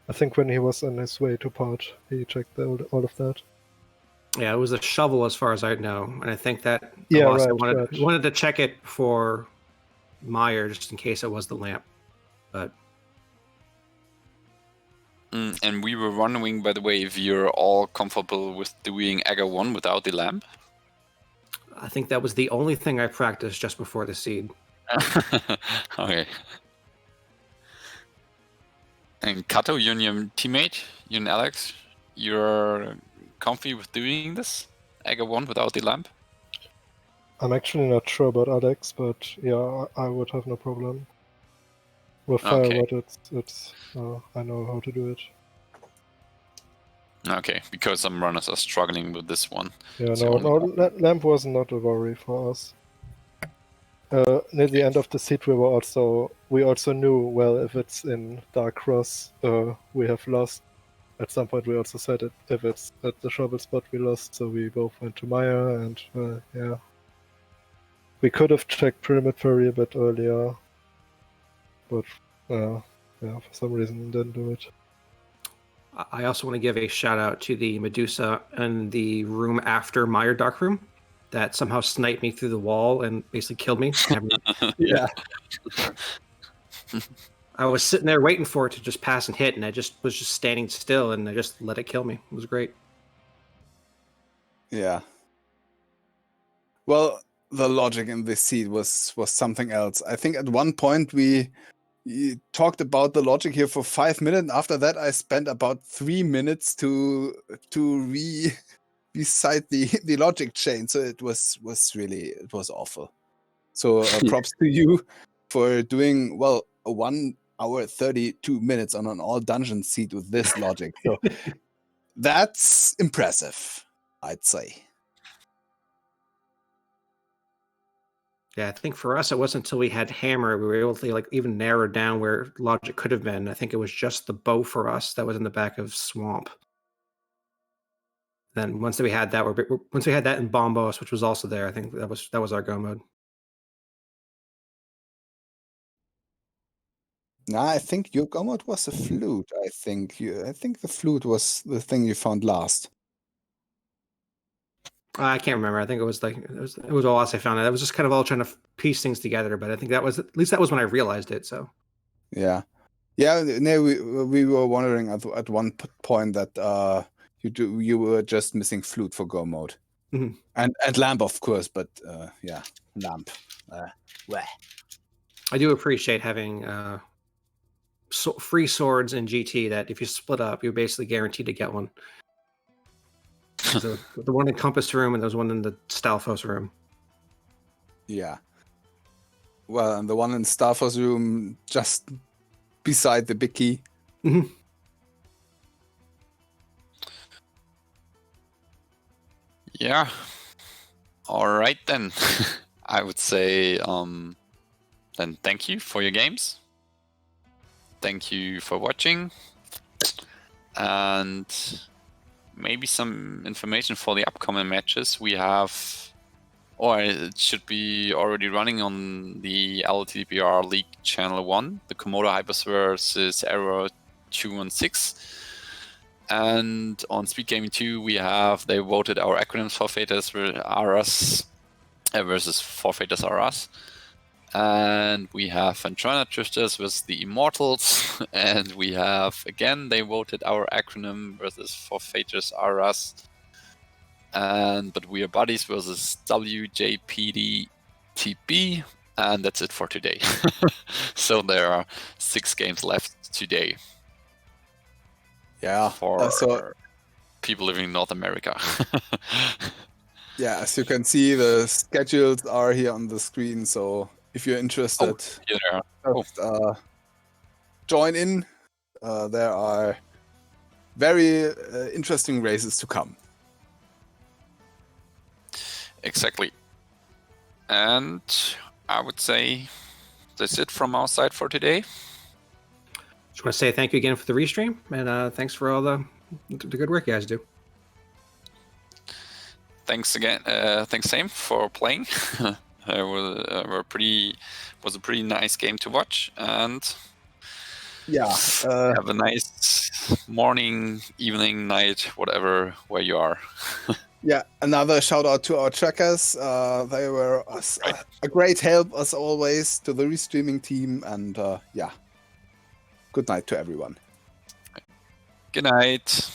I think when he was on his way to pod, he checked all of that. Yeah, it was a shovel as far as I know, and I think that wanted to check it for Meyer just in case it was the lamp, but and we were wondering, by the way, if you're all comfortable with doing Aga 1 without the lamp. I think that was the only thing I practiced just before the seed. Okay. And Kato, you and your teammate, you and Alex, you're comfy with doing this Aga 1 without the lamp? I'm actually not sure about Alex, but yeah, I would have no problem. With Fireword, it's I know how to do it. Okay, because some runners are struggling with this one. Yeah, lamp was not a worry for us. Near the end of the seed, we also knew, well, if it's in Dark Cross, we have lost. At some point, we also said it, if it's at the shovel spot, we lost. So we both went to Maya, and yeah, we could have checked Pyramid Furry a bit earlier, but yeah, for some reason didn't do it. I also want to give a shout out to the Medusa in the room after Meyer Dark Room that somehow sniped me through the wall and basically killed me. Yeah. I was sitting there waiting for it to just pass and hit, and I was just standing still, and I just let it kill me. It was great. Yeah. Well, the logic in this seed was something else. I think at one point we talked about the logic here for 5 minutes. After that, I spent about 3 minutes to recite the logic chain. So it was awful. So props to you for doing, well, a 1 hour 32 minutes on an all dungeon seed with this logic. So that's impressive, I'd say. Yeah, I think for us, it wasn't until we had Hammer we were able to like even narrow down where logic could have been. I think it was just the bow for us that was in the back of Swamp. Then once we had that, once we had that in Bombos, which was also there, I think that was our go mode. Nah, I think your go mode was a flute. I think the flute was the thing you found last. I can't remember. I think it was like it was Oase I found it. I was just kind of all trying to piece things together, but I think that was at least that was when I realized it. So Yeah, no, we were wondering at one point that you were just missing flute for go mode, Mhm. and lamp of course, but yeah, lamp. Weh. I do appreciate having free swords in GT that if you split up, you're basically guaranteed to get one. So the one in Compass room and there's one in the Stalfos room. Yeah. Well, and the one in Starforce room just beside the big key. Mm-hmm. Yeah. All right then. I would say then thank you for your games. Thank you for watching. And maybe some information for the upcoming matches we have, or it should be already running on the ALTTPR League Channel 1, the Komodo Hypers versus Error 216. And on Speed Gaming 2, they voted our acronyms Forfeiters are us versus Forfeiters are us. And we have Ventrana Drifters versus the Immortals. And we have, again, they voted our acronym versus Forfeiters are us. But we are buddies versus WJPDTB. And that's it for today. So there are 6 games left today. Yeah. For So people living in North America. yeah, as you can see, the schedules are here on the screen. So if you're interested, just, join in. There are very interesting races to come. Exactly. And I would say that's it from our side for today. Just want to say thank you again for the restream, and thanks for all the good work you guys do. Thanks again. Thanks, Sam, for playing. It was a pretty nice game to watch, and yeah, have a nice morning, evening, night, whatever where you are. Yeah, another shout out to our trackers. They were a great help as always to the restreaming team, and yeah, good night to everyone. Good night.